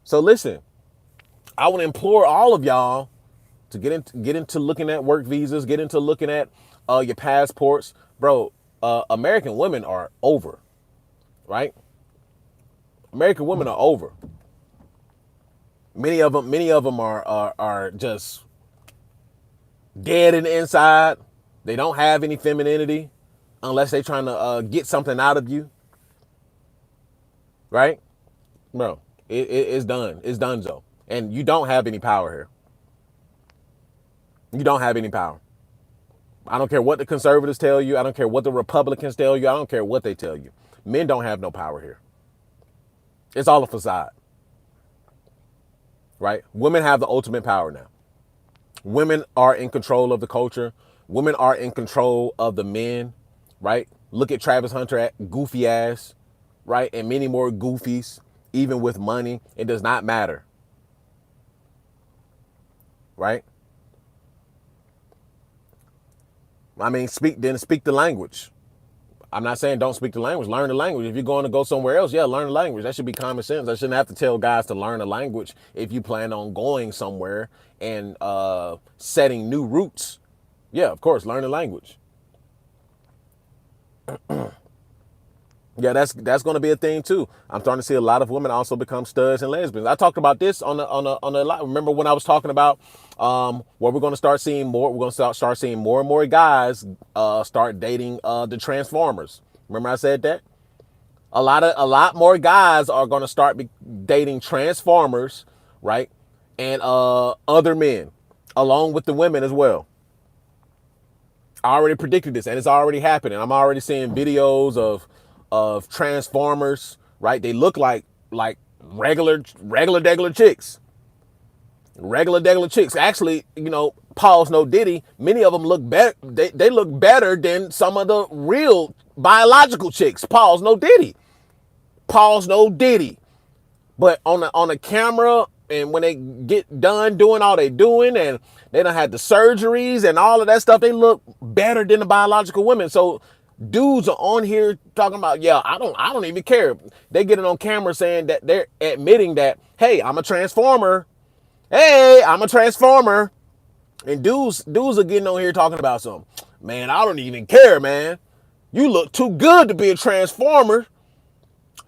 So listen, I would implore all of y'all to get into looking at work visas, get into looking at your passports. Bro, American women are over. Right? American women are over. Many of them are just dead in the inside. They don't have any femininity unless they're trying to get something out of you. Right? Bro, it's done. It's done, Joe. And you don't have any power here. You don't have any power. I don't care what the conservatives tell you. I don't care what the Republicans tell you. I don't care what they tell you. Men don't have no power here. It's all a facade. Right? Women have the ultimate power now. Women are in control of the culture. Women are in control of the men. Right? Look at Travis Hunter, goofy ass. Right? And many more goofies, even with money. It does not matter. Right? I mean, speak the language. I'm not saying don't speak the language. Learn the language. If you're going to go somewhere else, learn the language. That should be common sense. I shouldn't have to tell guys to learn a language if you plan on going somewhere and setting new roots. Yeah, of course, learn the language. Yeah, that's going to be a thing too. I'm starting to see a lot of women also become studs and lesbians. I talked about this on the live. Remember when I was talking about where we're going to start seeing more? We're going to start seeing more and more guys start dating the Transformers. Remember I said that? A lot more guys are going to start dating Transformers, right? And other men, along with the women as well. I already predicted this, and it's already happening. I'm already seeing videos of Transformers, right? They look like regular chicks. Regular chicks. Actually, pause no diddy. Many of them look better. They look better than some of the real biological chicks. Pause no diddy. Pause no diddy. But on the camera, and when they get done doing all they doing, and they done had the surgeries and all of that stuff, they look better than the biological women. So dudes are on here talking about, yeah, I don't even care. They get it on camera saying that they're admitting that, hey, I'm a transformer. Hey, I'm a transformer. And dudes are getting on here talking about something. Man, I don't even care, man. You look too good to be a transformer.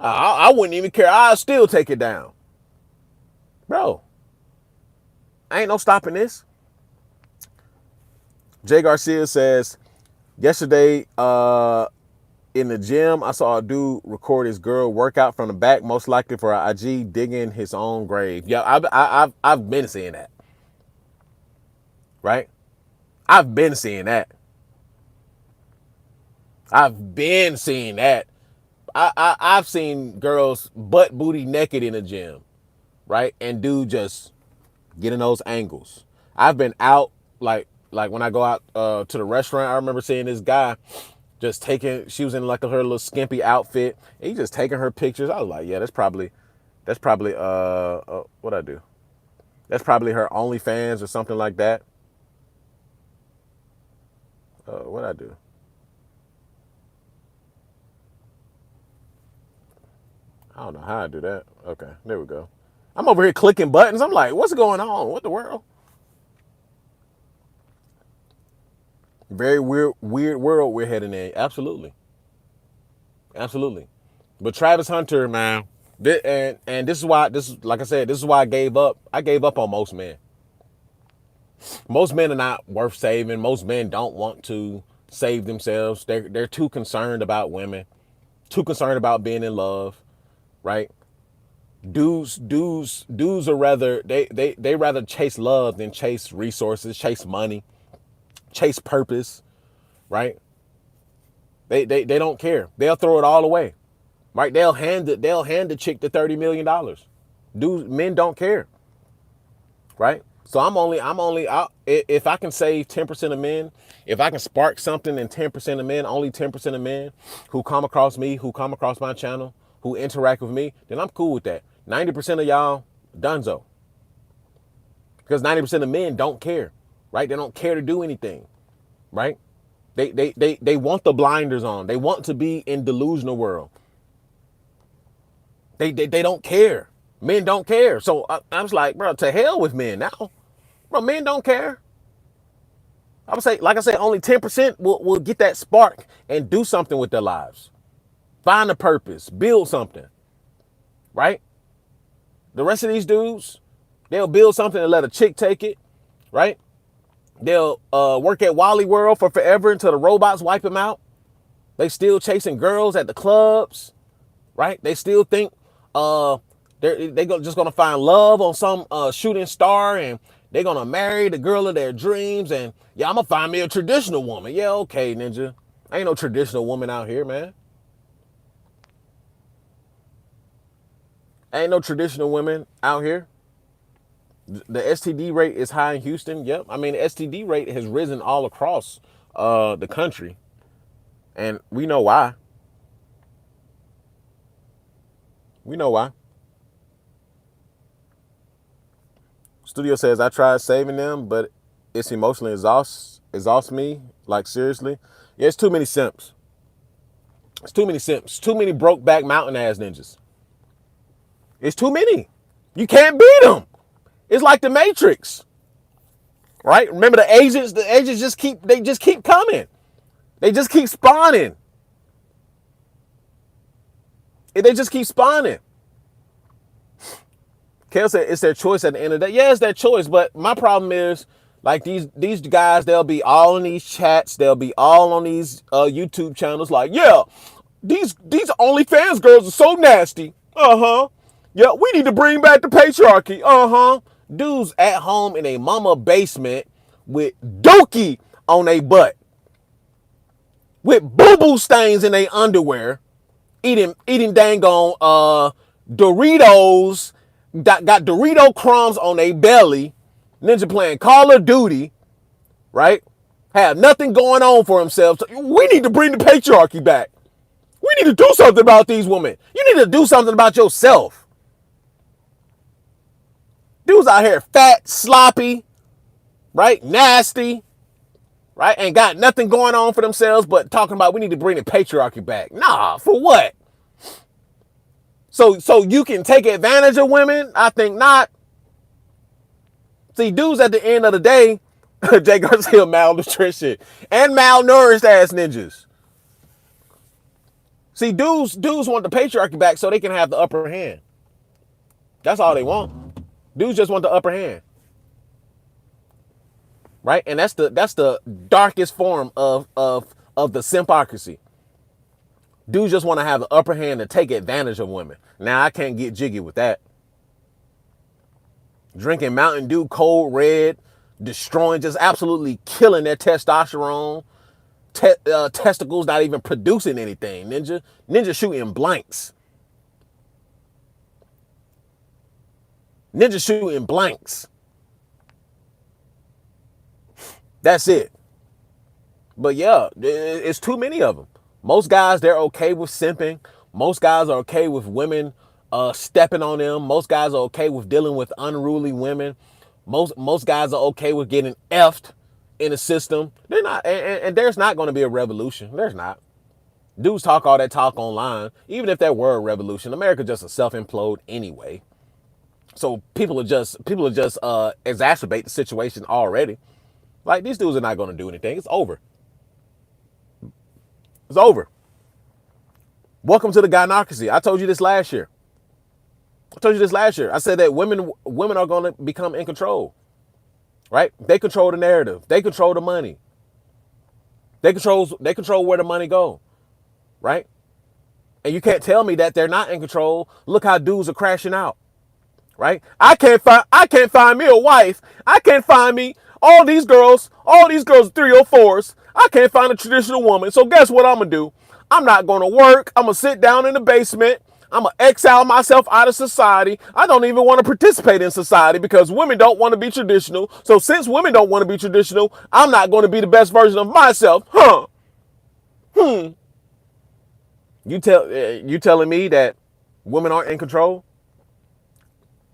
I wouldn't even care. I'd still take it down. Bro, ain't no stopping this. Jay Garcia says, yesterday in the gym, I saw a dude record his girl workout from the back, most likely for an IG, digging his own grave. Yeah, I've been seeing that. Right? I've been seeing that. I've seen girls butt booty naked in the gym, right? And dude just getting those angles. I've been out like when I go out to the restaurant. I remember seeing this guy just taking. She was in like her little skimpy outfit. And he just taking her pictures. I was like, yeah, that's probably what I do. That's probably her OnlyFans or something like that. What I do? I don't know how I do that. Okay, there we go. I'm over here clicking buttons. I'm like, what's going on? What the world? Very weird world we're heading in. Absolutely. But Travis Hunter, man, and this is why, like I said, this is why I gave up. I gave up on most men. Most men are not worth saving. Most men don't want to save themselves. They're too concerned about women, too concerned about being in love, right? Dudes are rather they rather chase love than chase resources, chase money, chase purpose, right? They don't care. They'll throw it all away, right? They'll hand the chick the $30 million. Men don't care, right? So I'm only out if I can save 10% of men, if I can spark something in 10% of men, only 10% of men who come across me, who come across my channel, who interact with me, then I'm cool with that. 90% of y'all, donezo. Because 90% of men don't care, right? They don't care to do anything, right? They want the blinders on. They want to be in delusional world. They don't care. Men don't care. So I was like, bro, to hell with men now. Bro, men don't care. I would say, like I said, only 10% will get that spark and do something with their lives. Find a purpose, build something, right? The rest of these dudes, they'll build something and let a chick take it, right? They'll work at Wally World for forever until the robots wipe them out. They still chasing girls at the clubs, right? They still think they just gonna find love on some shooting star, and they're gonna marry the girl of their dreams. And yeah, I'm gonna find me a traditional woman. Yeah, okay, ninja. Ain't no traditional woman out here, man. Ain't no traditional women out here. The STD rate is high in Houston. Yep. I mean, the STD rate has risen all across the country. And we know why. Studio says, I tried saving them, but it's emotionally exhausts me. Like, seriously. Yeah, it's too many simps. Too many broke back mountain ass ninjas. It's too many. You can't beat them. It's like the Matrix, right? Remember the agents? The agents just keep coming. They just keep spawning. They just keep spawning. Kale said it's their choice at the end of the day. Yeah, it's their choice, but my problem is, like, these guys, they'll be all in these chats, they'll be all on these YouTube channels, like, yeah, these OnlyFans girls are so nasty. Uh-huh. Yeah, we need to bring back the patriarchy. Uh-huh. Dudes at home in a mama basement with dookie on their butt, with boo-boo stains in their underwear, eating dang on Doritos, got Dorito crumbs on their belly, Ninja playing Call of Duty, right? Have nothing going on for themselves. We need to bring the patriarchy back. We need to do something about these women. You need to do something about yourself. Dudes out here fat, sloppy, right? Nasty, right? Ain't got nothing going on for themselves, but talking about we need to bring the patriarchy back. Nah, for what? So you can take advantage of women? I think not. See, dudes at the end of the day, Jay Garcia malnutrition and malnourished ass ninjas. See, dudes want the patriarchy back so they can have the upper hand. That's all they want. Dudes just want the upper hand. Right? And that's the darkest form of the simpocracy. Dudes just want to have the upper hand to take advantage of women. Now, I can't get jiggy with that. Drinking Mountain Dew Cold Red, destroying, just absolutely killing their testosterone. Testicles not even producing anything. Ninja shooting blanks. Ninja shooting blanks. That's it. But yeah, it's too many of them. Most guys, they're okay with simping. Most guys are okay with women stepping on them. Most guys are okay with dealing with unruly women. Most guys are okay with getting effed in the system. They're not, and there's not going to be a revolution. There's not. Dudes talk all that talk online. Even if there were a revolution, America just a self-implode anyway. So people are just exacerbate the situation already. Like, these dudes are not going to do anything. It's over. It's over. Welcome to the gynocracy. I told you this last year. I said that women are going to become in control. Right? They control the narrative. They control the money. They control where the money go. Right? And you can't tell me that they're not in control. Look how dudes are crashing out. Right? I can't find me a wife. I can't find me all these girls 304s. I can't find a traditional woman. So guess what I'm going to do? I'm not going to work. I'm going to sit down in the basement. I'm going to exile myself out of society. I don't even want to participate in society because women don't want to be traditional. So since women don't want to be traditional, I'm not going to be the best version of myself. You telling me that women aren't in control?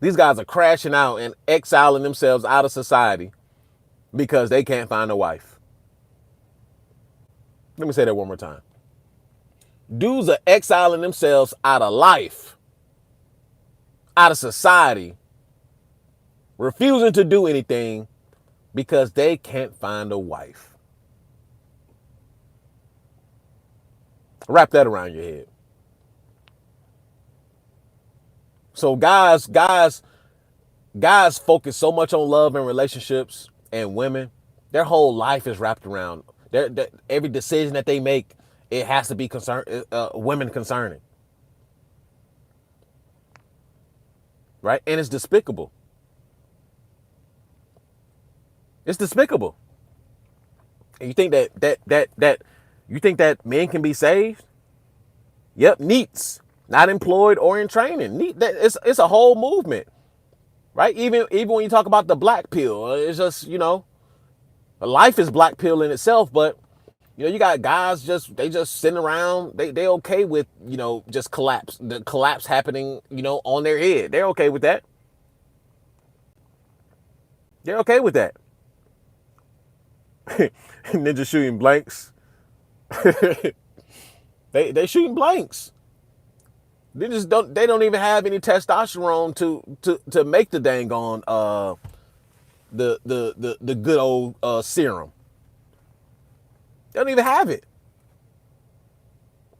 These guys are crashing out and exiling themselves out of society because they can't find a wife. Let me say that one more time. Dudes are exiling themselves out of life, out of society, refusing to do anything because they can't find a wife. Wrap that around your head. So guys focus so much on love and relationships and women. Their whole life is wrapped around every decision that they make. It has to be women concerning. Right? And it's despicable. It's despicable. And you think that men can be saved? Yep, NEETs. Not employed or in training. It's a whole movement. Right? Even when you talk about the black pill, it's just, life is black pill in itself, but you got guys they just sitting around, they okay with, just the collapse happening, on their head. They're okay with that. They're okay with that. Ninja shooting blanks. they shooting blanks. They don't even have any testosterone to make the dang on the good old serum. They don't even have it.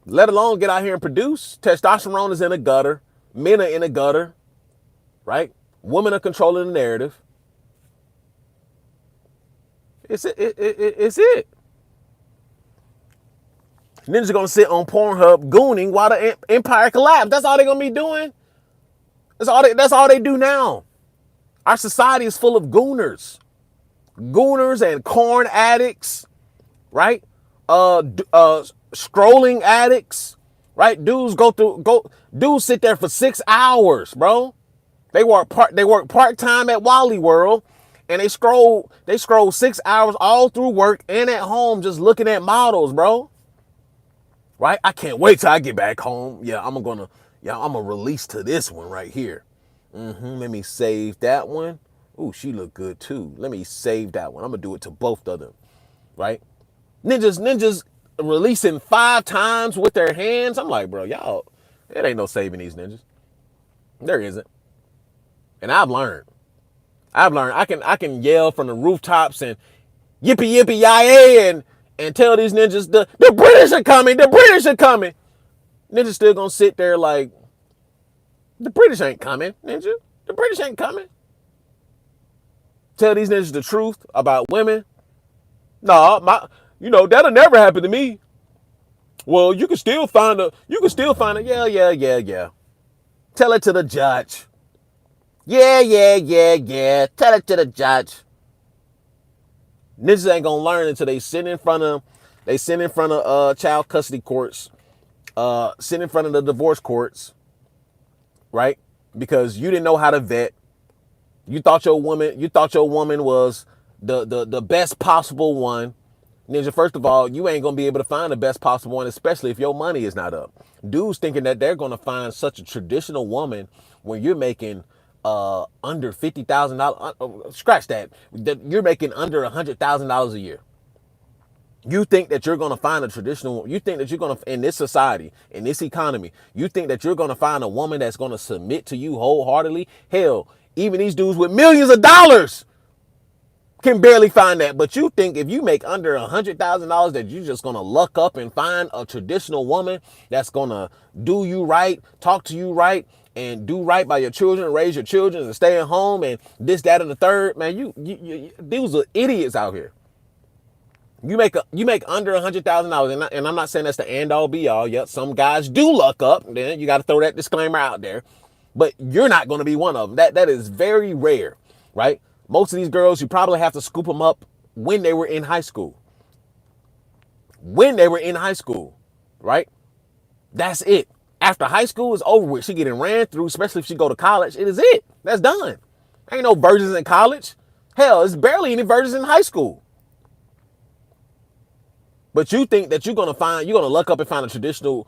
Let alone get out here and produce. Testosterone is in the gutter. Men are in the gutter. Right? Women are controlling the narrative. It's it. Ninjas gonna sit on Pornhub gooning while the empire collapses. That's all they're gonna be doing. That's all they do now. Our society is full of gooners. Gooners and corn addicts. Right? Scrolling addicts. Right? Dudes sit there for 6 hours, bro. They work part-time at Wally World, And they scroll 6 hours all through work and at home just looking at models, bro. Right? I can't wait till I get back home. I'm gonna release to this one right here. Let me save that one. Ooh, she look good too. Let me save that one. I'm gonna do it to both of them. Right? Ninjas releasing 5 times with their hands. I'm like, bro, y'all, it ain't no saving these ninjas. There isn't. And I've learned. I can yell from the rooftops and yippee yippee yay and tell these ninjas the British are coming. The British are coming. Ninjas still gonna sit there like the British ain't coming, ninja. The British ain't coming. Tell these ninjas the truth about women. No, that'll never happen to me. Well, you can still find a. Yeah. Tell it to the judge. Yeah. Tell it to the judge. Ninjas ain't gonna learn until they sit in front of child custody courts, sit in front of the divorce courts, right? Because you didn't know how to vet. You thought your woman was the best possible one. Ninja, first of all, you ain't gonna be able to find the best possible one, especially if your money is not up. Dudes thinking that they're gonna find such a traditional woman when you're making under $50,000. Scratch that. That you're making under $100,000 a year. You think that you're gonna find a traditional. You think that you're gonna in this society, in this economy. You think that you're gonna find a woman that's gonna submit to you wholeheartedly. Hell, even these dudes with millions of dollars can barely find that. But you think if you make under $100,000 that you're just gonna luck up and find a traditional woman that's gonna do you right, talk to you right, and do right by your children, raise your children, and stay at home, and this, that, and the third. Man, you dudes are idiots out here. You make under $100,000, and I'm not saying that's the end all be all. Yep, some guys do luck up. Then you got to throw that disclaimer out there, but you're not going to be one of them. That is very rare, right? Most of these girls, you probably have to scoop them up when they were in high school. When they were in high school, right? That's it. After high school is over with, she getting ran through, especially if she go to college. It is it. That's done. Ain't no virgins in college. Hell, it's barely any virgins in high school. But you think that you're gonna luck up and find a traditional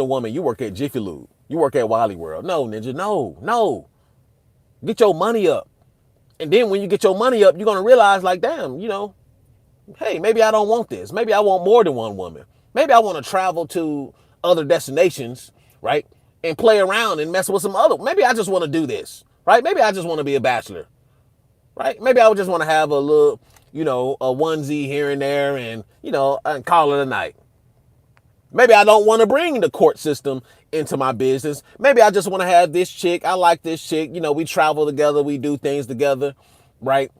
woman. You work at Jiffy Lube. You work at Wally World. No, ninja, no. Get your money up. And then when you get your money up, you're gonna realize, like, damn, hey, maybe I don't want this. Maybe I want more than one woman. Maybe I want to travel to other destinations, right? And play around and mess with some other. Maybe I just want to do this, right? Maybe I just want to be a bachelor, right? Maybe I would just want to have a little, a onesie here and there and, and call it a night. Maybe I don't want to bring the court system into my business. Maybe I just want to have this chick. I like this chick. We travel together. We do things together, right?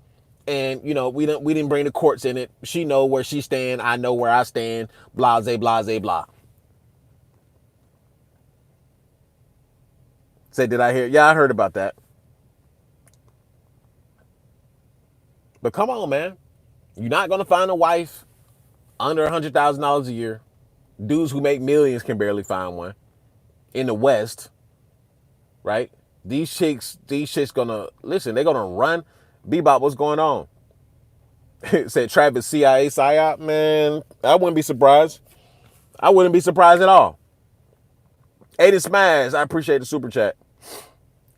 And, we didn't bring the courts in it. She know where she stand. I know where I stand. Blase, blase, blah. Say, did I hear? Yeah, I heard about that. But come on, man. You're not going to find a wife under $100,000 a year. Dudes who make millions can barely find one. In the West, right? These chicks gonna, listen, they're gonna run. Bebop, what's going on? Said Travis CIA psyop, man. I wouldn't be surprised. I wouldn't be surprised at all. Aiden Smash, I appreciate the super chat.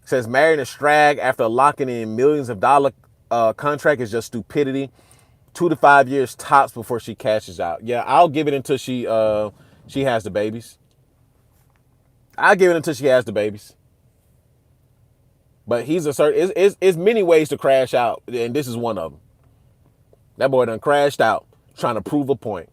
Says marrying a strag after locking in millions of dollar contract is just stupidity. 2 to 5 years tops before she cashes out. Yeah, I'll give it until she has the babies. I'll give it until she has the babies. But it's many ways to crash out, and this is one of them. That boy done crashed out trying to prove a point.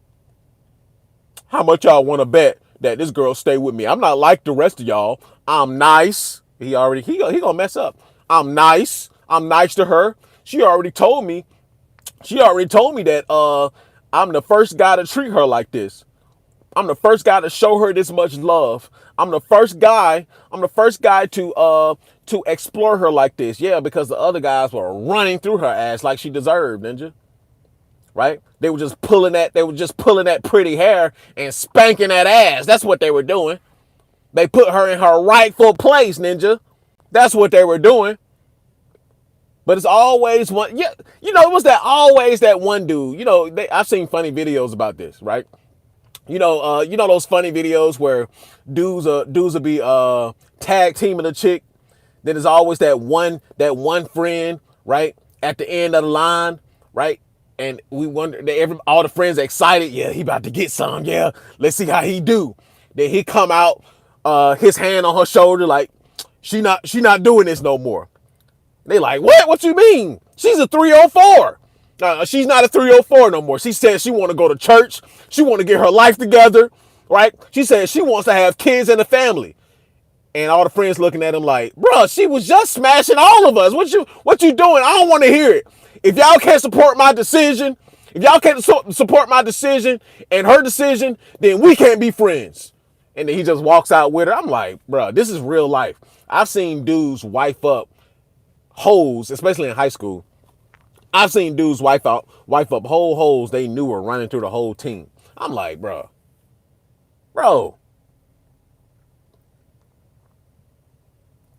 How much y'all want to bet that this girl stay with me? I'm not like the rest of y'all. I'm nice. He gonna mess up. I'm nice. I'm nice to her. She already told me that I'm the first guy to treat her like this. I'm the first guy to show her this much love. I'm the first guy to explore her like this. Yeah, because the other guys were running through her ass like she deserved, ninja. Right? They were just pulling that pretty hair and spanking that ass. That's what they were doing. They put her in her rightful place, ninja. That's what they were doing. But it's always one. Yeah, it was that always that one dude. I've seen funny videos about this, right? Those funny videos where dudes will be tag teaming a chick. Then there's always that one friend, right, at the end of the line, right? And we wonder, all the friends are excited. Yeah, he about to get some. Yeah, let's see how he do. Then he come out, his hand on her shoulder, like she not doing this no more. They like, what? What you mean? She's a 304. She's not a 304 no more. She said she want to go to church. She want to get her life together, right? She said she wants to have kids and a family. And all the friends looking at him like, bro, she was just smashing all of us. What you doing? I don't want to hear it. If y'all can't support my decision, if y'all can't support my decision and her decision, then we can't be friends. And then he just walks out with her. I'm like, bro, this is real life. I've seen dudes wife up hoes, especially in high school. I've seen dudes wife up whole hoes they knew were running through the whole team. I'm like, bro.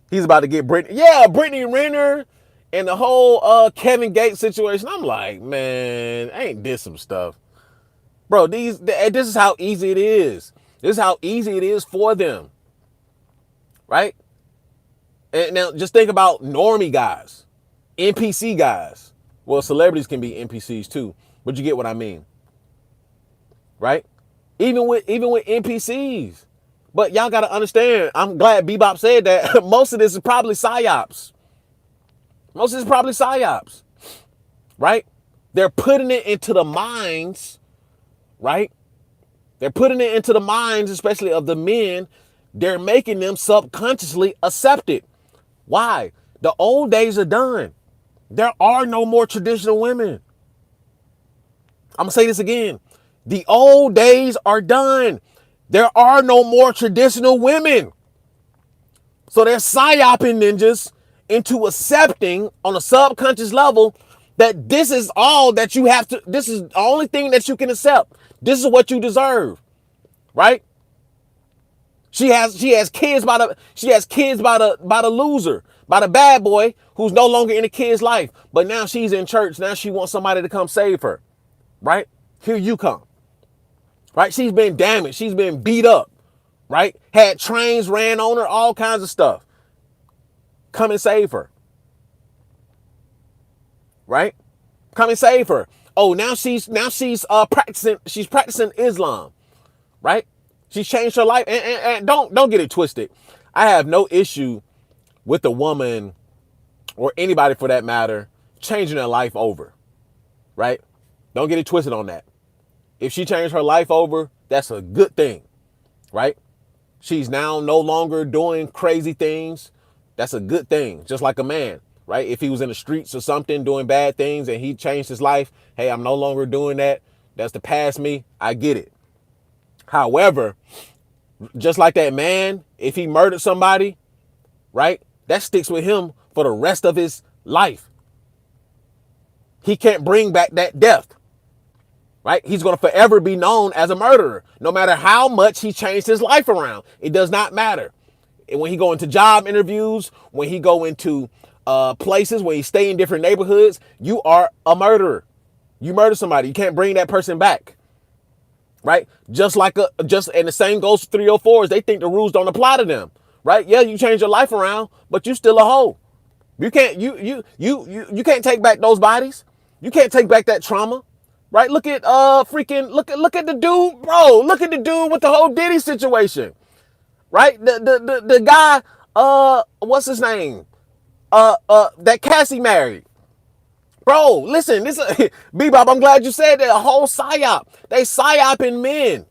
He's about to get Brittany. Yeah, Brittany Renner and the whole Kevin Gates situation. I'm like, man, ain't this some stuff? Bro, this is how easy it is. This is how easy it is for them. Right? And now just think about normie guys, NPC guys. Well, celebrities can be NPCs too, but you get what I mean. Right? Even with NPCs. But y'all got to understand, I'm glad Bebop said that. Most of this is probably psyops. Right? They're putting it into the minds, right? They're putting it into the minds, especially of the men. They're making them subconsciously accept it. Why? The old days are done. There are no more traditional women. I'm going to say this again. The old days are done. There are no more traditional women. So they're psyoping ninjas into accepting on a subconscious level that this is all that you have to, this is the only thing that you can accept. This is what you deserve. Right? She has kids by the loser, by the bad boy who's no longer in the kid's life. But now she's in church. Now she wants somebody to come save her. Right? Here you come. Right? She's been damaged. She's been beat up. Right? Had trains ran on her, all kinds of stuff. Come and save her. Right? Come and save her. Oh, now she's practicing Islam. Right? She's changed her life. And don't get it twisted. I have no issue with a woman or anybody for that matter changing their life over. Right? Don't get it twisted on that. If she changed her life over, that's a good thing, right? She's now no longer doing crazy things. That's a good thing, just like a man, right? If he was in the streets or something doing bad things and he changed his life, hey, I'm no longer doing that. That's the past me. I get it. However, just like that man, if he murdered somebody, right, that sticks with him for the rest of his life. He can't bring back that death. Right? He's going to forever be known as a murderer, no matter how much he changed his life around. It does not matter. And when he go into job interviews, when he go into places, when he stay in different neighborhoods, you are a murderer. You murder somebody. You can't bring that person back. Right? And the same goes for 304s. They think the rules don't apply to them. Right? Yeah, you change your life around, but you still a hoe. You can't take back those bodies. You can't take back that trauma. Right? Look at look at the dude, bro. Look at the dude with the whole Diddy situation. Right? The guy, what's his name? That Cassie married. Bro, listen, Bebop, I'm glad you said that. A whole psyop. They psyoping men.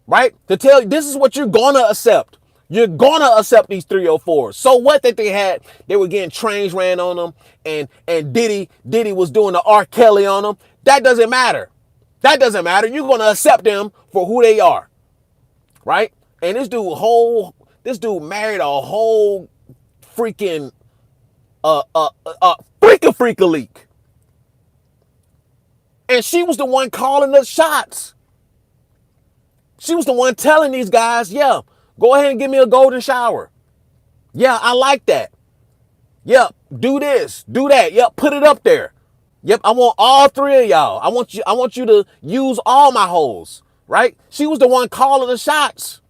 Right? To tell you this is what you're gonna accept. You're gonna accept these 304s. So what that they were getting trains ran on them, and Diddy was doing the R. Kelly on them. That doesn't matter. That doesn't matter. You're gonna accept them for who they are. Right? And this dude married a whole freaking freak leak. And she was the one calling the shots. She was the one telling these guys, yeah, go ahead and give me a golden shower. Yeah, I like that. Yep, do this, do that. Yep, put it up there. Yep, I want all three of y'all. I want you to use all my hoes, right? She was the one calling the shots.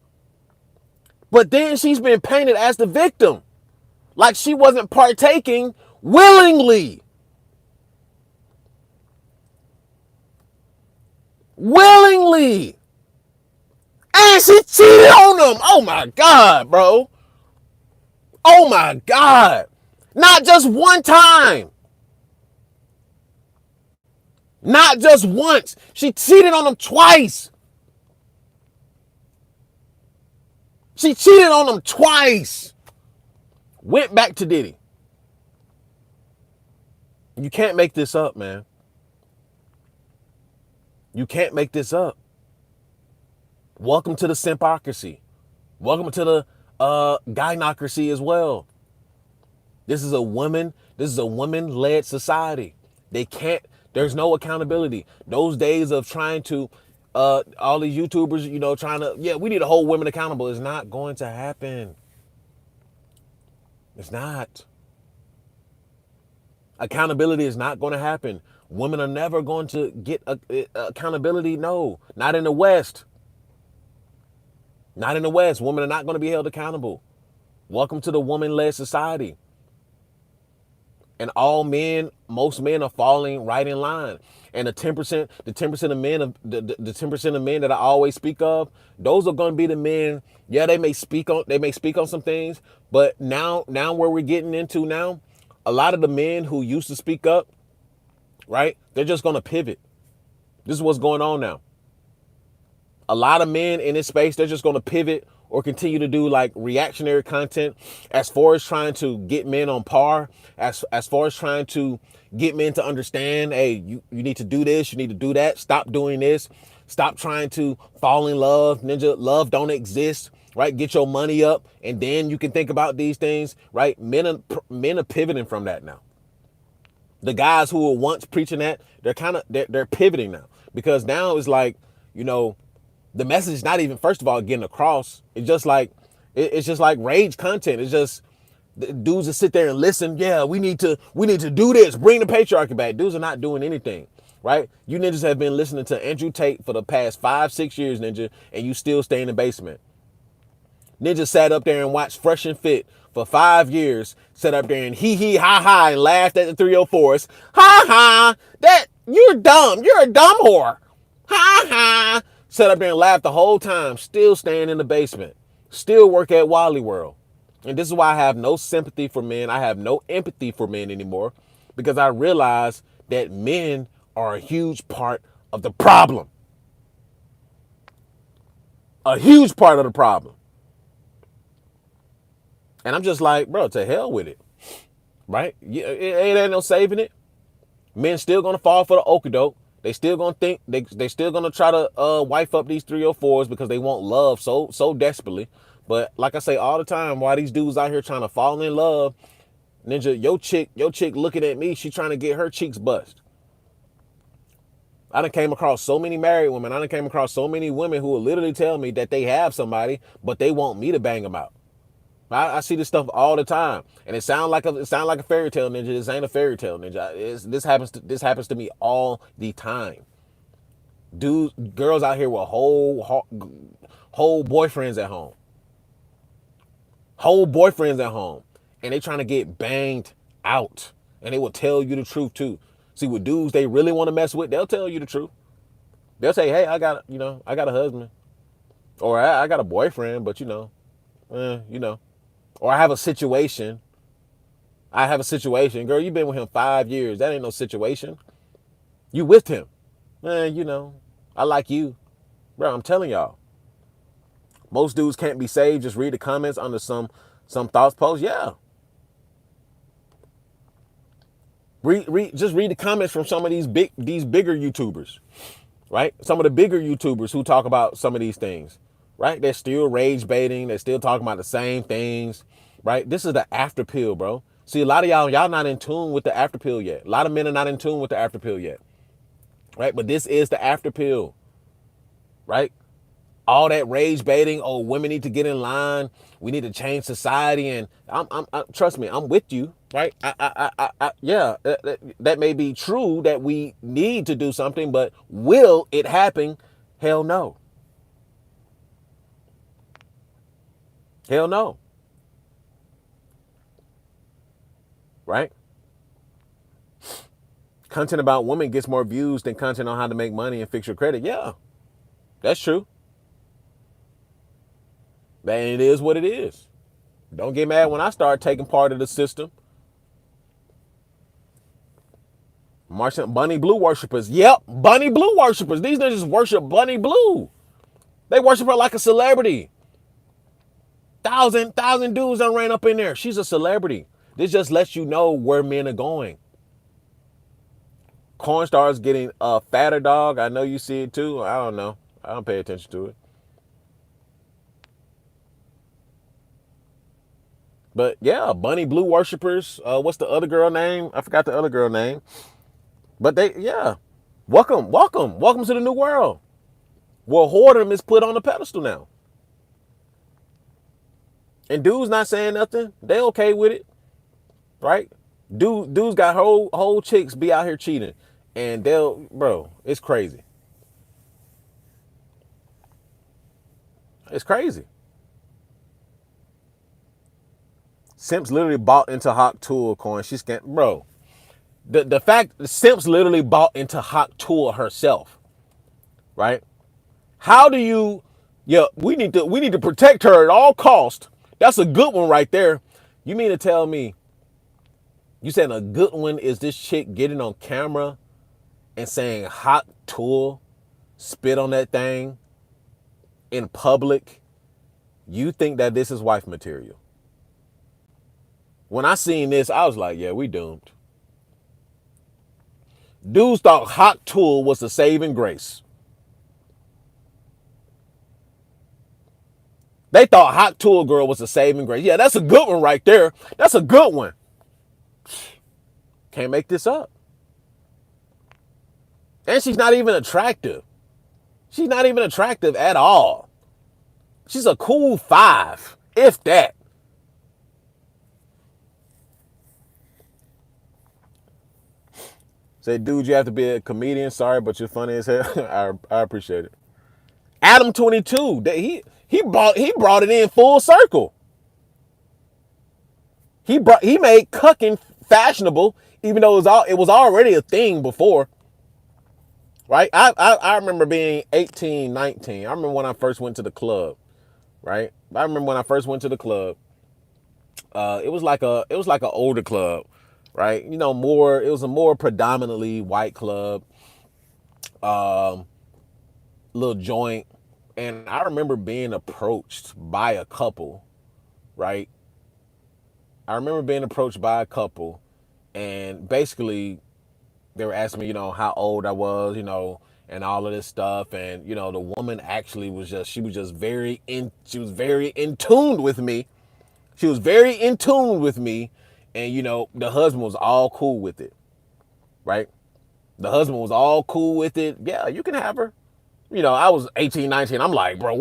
But then she's been painted as the victim. Like she wasn't partaking willingly. Willingly. And she cheated on them. Oh my God, bro. Oh my God. Not just one time. Not just once. She cheated on them twice. She cheated on them twice. Went back to Diddy. You can't make this up, man. You can't make this up. Welcome to the simpocracy. Welcome to the gynocracy as well. This is a woman-led society. There's no accountability. Those days of trying to, all these YouTubers, trying to, we need to hold women accountable. It's not going to happen. It's not. Accountability is not going to happen. Women are never going to get accountability. No, not in the West. Not in the West. Women are not going to be held accountable. Welcome to the woman-led society. And most men are falling right in line. And the 10% of men, the 10% of men that I always speak of, those are going to be the men. Yeah, they may speak on some things, but now where we're getting into now, a lot of the men who used to speak up, right? They're just going to pivot. This is what's going on now. A lot of men in this space, they're just going to pivot or continue to do like reactionary content as far as trying to get men on par, as far as trying to get men to understand, hey, you need to do this, you need to do that, stop doing this, stop trying to fall in love, ninja, love don't exist, right? Get your money up and then you can think about these things, right? Men are pivoting from that now. The guys who were once preaching that, they're pivoting now, because now it's like, the message is not even, first of all, getting across. It's just like rage content. It's just dudes that sit there and listen. Yeah, we need to do this. Bring the patriarchy back. Dudes are not doing anything, right? You ninjas have been listening to Andrew Tate for the past 5-6 years, ninja, and you still stay in the basement. Ninja sat up there and watched Fresh and Fit for 5 years. Sat up there and hee ha ha and laughed at the 304s. Ha ha! That you're dumb. You're a dumb whore. Ha ha! Sat up there and laughed the whole time, still staying in the basement, still work at Wally World. And this is why I have no sympathy for men. I have no empathy for men anymore, because I realize that men are a huge part of the problem. A huge part of the problem. And I'm just like, bro, to hell with it, right? It ain't no saving it. Men still gonna fall for the okadoke. They still gonna think they still gonna try to wife up these 304s because they want love so desperately. But like I say all the time, why these dudes out here trying to fall in love, ninja, your chick looking at me, she trying to get her cheeks bust. I done came across so many married women. I done came across so many women who will literally tell me that they have somebody, but they want me to bang them out. I see this stuff all the time, and it sounds like a fairy tale, ninja. This ain't a fairy tale, ninja. This happens to me all the time. Dudes, girls out here with whole boyfriends at home, and they trying to get banged out, and they will tell you the truth too. See, with dudes they really want to mess with, they'll tell you the truth. They'll say, hey, I got a husband, or I got a boyfriend, but or I have a situation. Girl, you've been with him 5 years. That ain't no situation. You with him. I like you. Bro, I'm telling y'all. Most dudes can't be saved. Just read the comments under some thoughts post. Yeah. Just read the comments from some of these bigger YouTubers. Right? Some of the bigger YouTubers who talk about some of these things. Right? They're still rage baiting. They're still talking about the same things. Right? This is the after pill, bro. See, a lot of y'all not in tune with the after pill yet. A lot of men are not in tune with the after pill yet. Right? But this is the after pill. Right? all that rage baiting. Oh, women need to get in line. We need to change society. And trust me, I'm with you, right? Yeah, that may be true that we need to do something, but will it happen? Hell no. Hell no. Right? Content about women gets more views than content on how to make money and fix your credit. Yeah, that's true. And it is what it is. Don't get mad when I start taking part of the system. Martian Bunny Blue worshipers. Yep, Bunny Blue worshipers. These niggas worship Bunny Blue. They worship her like a celebrity. Thousand dudes done ran up in there. She's a celebrity. This just lets you know where men are going. Corn stars getting a fatter dog. I know you see it too. I don't know. I don't pay attention to it. But yeah, Bunny Blue worshipers. What's the other girl name? I forgot the other girl name. But yeah. Welcome to the new world. Well, whoredom is put on the pedestal now. And dudes not saying nothing. They okay with it. Right? Dudes got whole chicks be out here cheating. And bro, it's crazy. It's crazy. Simps literally bought into Hawk Tool coin. She's bro. The fact Simps literally bought into Hawk Tool herself. Right? How do you we need to protect her at all cost. That's a good one right there. You mean to tell me you saying a good one is this chick getting on camera and saying Hot Tool spit on that thing in public? You think that this is wife material? When I seen this, I was like, yeah, we doomed. Dudes thought Hot Tool was the saving grace. They thought Hot Tool Girl was the saving grace. Yeah, that's a good one right there. That's a good one. Can't make this up. And she's not even attractive. She's not even attractive at all. She's a cool 5, if that. Say, dude, you have to be a comedian. Sorry, but you're funny as hell. I appreciate it. Adam 22. He brought it in full circle. He made cucking fashionable, even though it was already a thing before. Right? I remember being 18, 19. I remember when I first went to the club. Right? I remember when I first went to the club. It was like an older club, right? You know, it was a more predominantly white club, little joint. And I remember being approached by a couple, right? I remember being approached by a couple, and basically they were asking me, how old I was, and all of this stuff. And, the woman actually was very in tune with me. She was very in tune with me. And, the husband was all cool with it, right? The husband was all cool with it. Yeah, you can have her. I was 18, 19. I'm like, bro,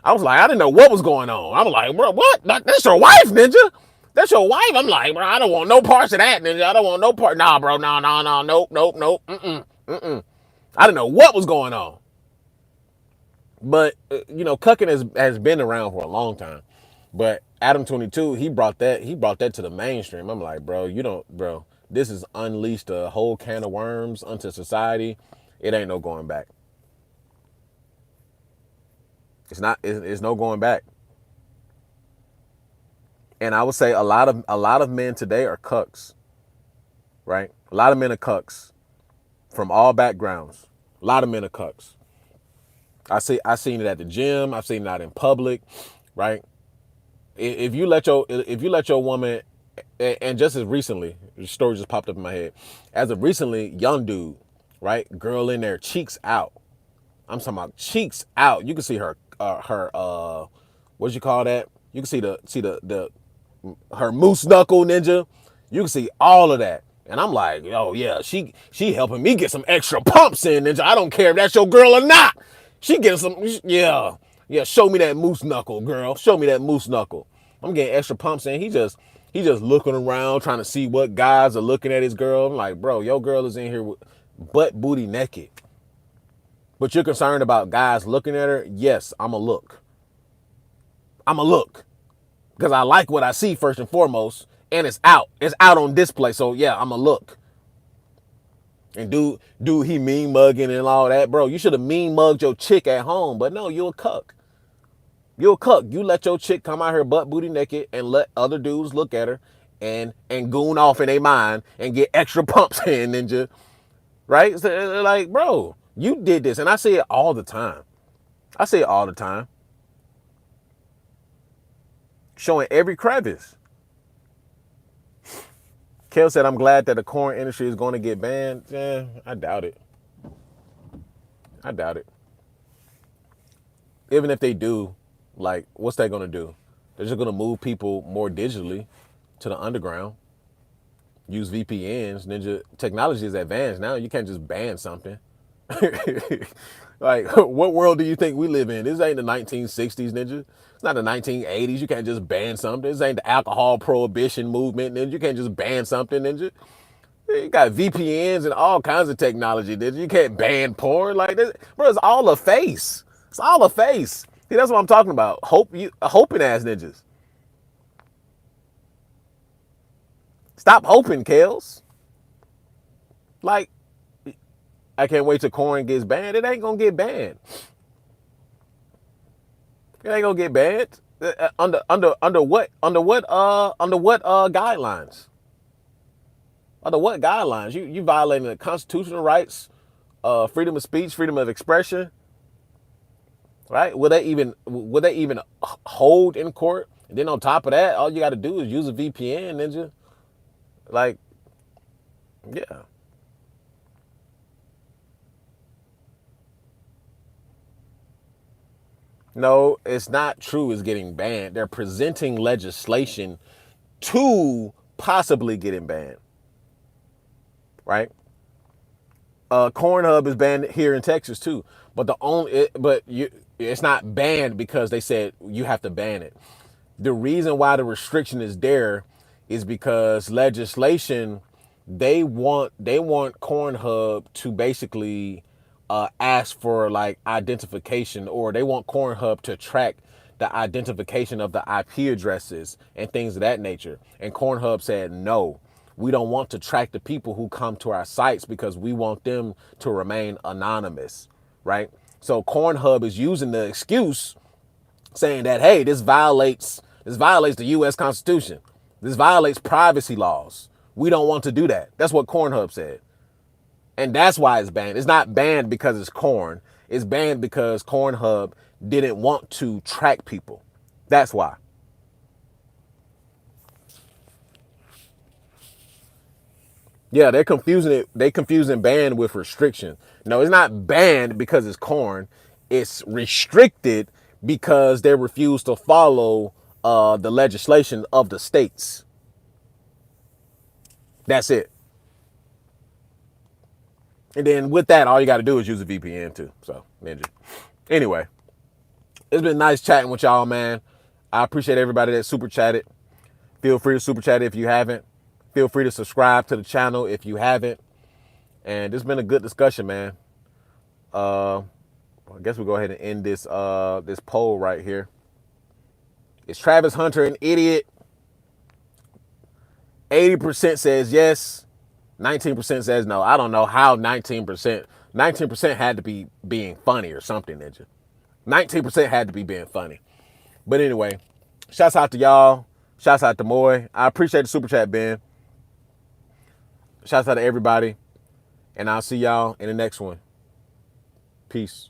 I was like, I didn't know what was going on. I'm like, bro, what? That's your wife, ninja. That's your wife. I'm like, bro, I don't want no parts of that, ninja. I don't want no part. Nah, bro, no, nope. I didn't know what was going on. But, cucking has been around for a long time. But Adam 22, he brought that to the mainstream. I'm like, bro, this has unleashed a whole can of worms onto society. It ain't no going back. It's no going back. And I would say a lot of men today are cucks. Right? A lot of men are cucks from all backgrounds. A lot of men are cucks. I seen it at the gym, I've seen it out in public, right? If you let your woman, and just as recently, the story just popped up in my head. As of recently, young dude, right? Girl in there, cheeks out. I'm talking about cheeks out. You can see her what you call that? You can see her moose knuckle, ninja. You can see all of that. And I'm like, oh yeah, she helping me get some extra pumps in, ninja. I don't care if that's your girl or not. She getting some, yeah. Yeah, show me that moose knuckle, girl. Show me that moose knuckle. I'm getting extra pumps in. He just looking around trying to see what guys are looking at his girl. I'm like, bro, your girl is in here with butt booty naked. But you're concerned about guys looking at her? Yes, I'm a look. I'm a look. Because I like what I see first and foremost. And it's out. It's out on display. So yeah, I'm a look. And dude, he mean mugging and all that, bro. You should have mean mugged your chick at home, but no, you're a cuck. You're a cuck. You let your chick come out here butt booty naked and let other dudes look at her and goon off in their mind and get extra pumps in, ninja. Right? So, like, bro, you did this, and I say it all the time. I say it all the time. Showing every crevice. Kel said, I'm glad that the corn industry is going to get banned. Yeah, I doubt it. I doubt it. Even if they do, like, what's that going to do? They're just going to move people more digitally to the underground. Use VPNs. Ninja technology is advanced now. You can't just ban something. Like, what world do you think we live in? This ain't the 1960s, ninja. It's not the 1980s. You can't just ban something. This ain't the alcohol prohibition movement, ninja. You can't just ban something, ninja. You got VPNs and all kinds of technology, ninja. You can't ban porn like this. Bro, it's all a face. It's all a face. See, that's what I'm talking about. Hoping ass ninjas. Stop hoping, Kels. Like, I can't wait till corn gets banned. It ain't gonna get banned. It ain't gonna get banned. Under what guidelines? Under what guidelines? You violating the constitutional rights, freedom of speech, freedom of expression, right? Will they even hold in court? And then on top of that, all you got to do is use a VPN, ninja. Like, yeah. No, it's not true. It's getting banned. They're presenting legislation to possibly getting banned, right? Cornhub is banned here in Texas too, but it's not banned because they said you have to ban it. The reason why the restriction is there is because legislation, they want Cornhub to basically ask for like identification, or they want Cornhub to track the identification of the IP addresses and things of that nature. And Cornhub said, no, we don't want to track the people who come to our sites because we want them to remain anonymous, right? So Cornhub is using the excuse saying that, hey, this violates the US Constitution. This violates privacy laws. We don't want to do that. That's what Cornhub said. And that's why it's banned. It's not banned because it's corn. It's banned because Cornhub didn't want to track people. That's why. Yeah, they're confusing it. They confusing banned with restriction. No, it's not banned because it's corn. It's restricted because they refuse to follow the legislation of the states. That's it. And then with that, all you got to do is use a VPN too. So, ninja. Anyway, it's been nice chatting with y'all, man. I appreciate everybody that super chatted. Feel free to super chat if you haven't. Feel free to subscribe to the channel if you haven't. And it's been a good discussion, man. I guess we'll go ahead and end this poll right here. Is Travis Hunter an idiot? 80% says yes. 19% says no. I don't know how 19%. 19% had to be being funny or something, ninja. 19% had to be being funny. But anyway, shouts out to y'all. Shouts out to Moy. I appreciate the super chat, Ben. Shouts out to everybody. And I'll see y'all in the next one. Peace.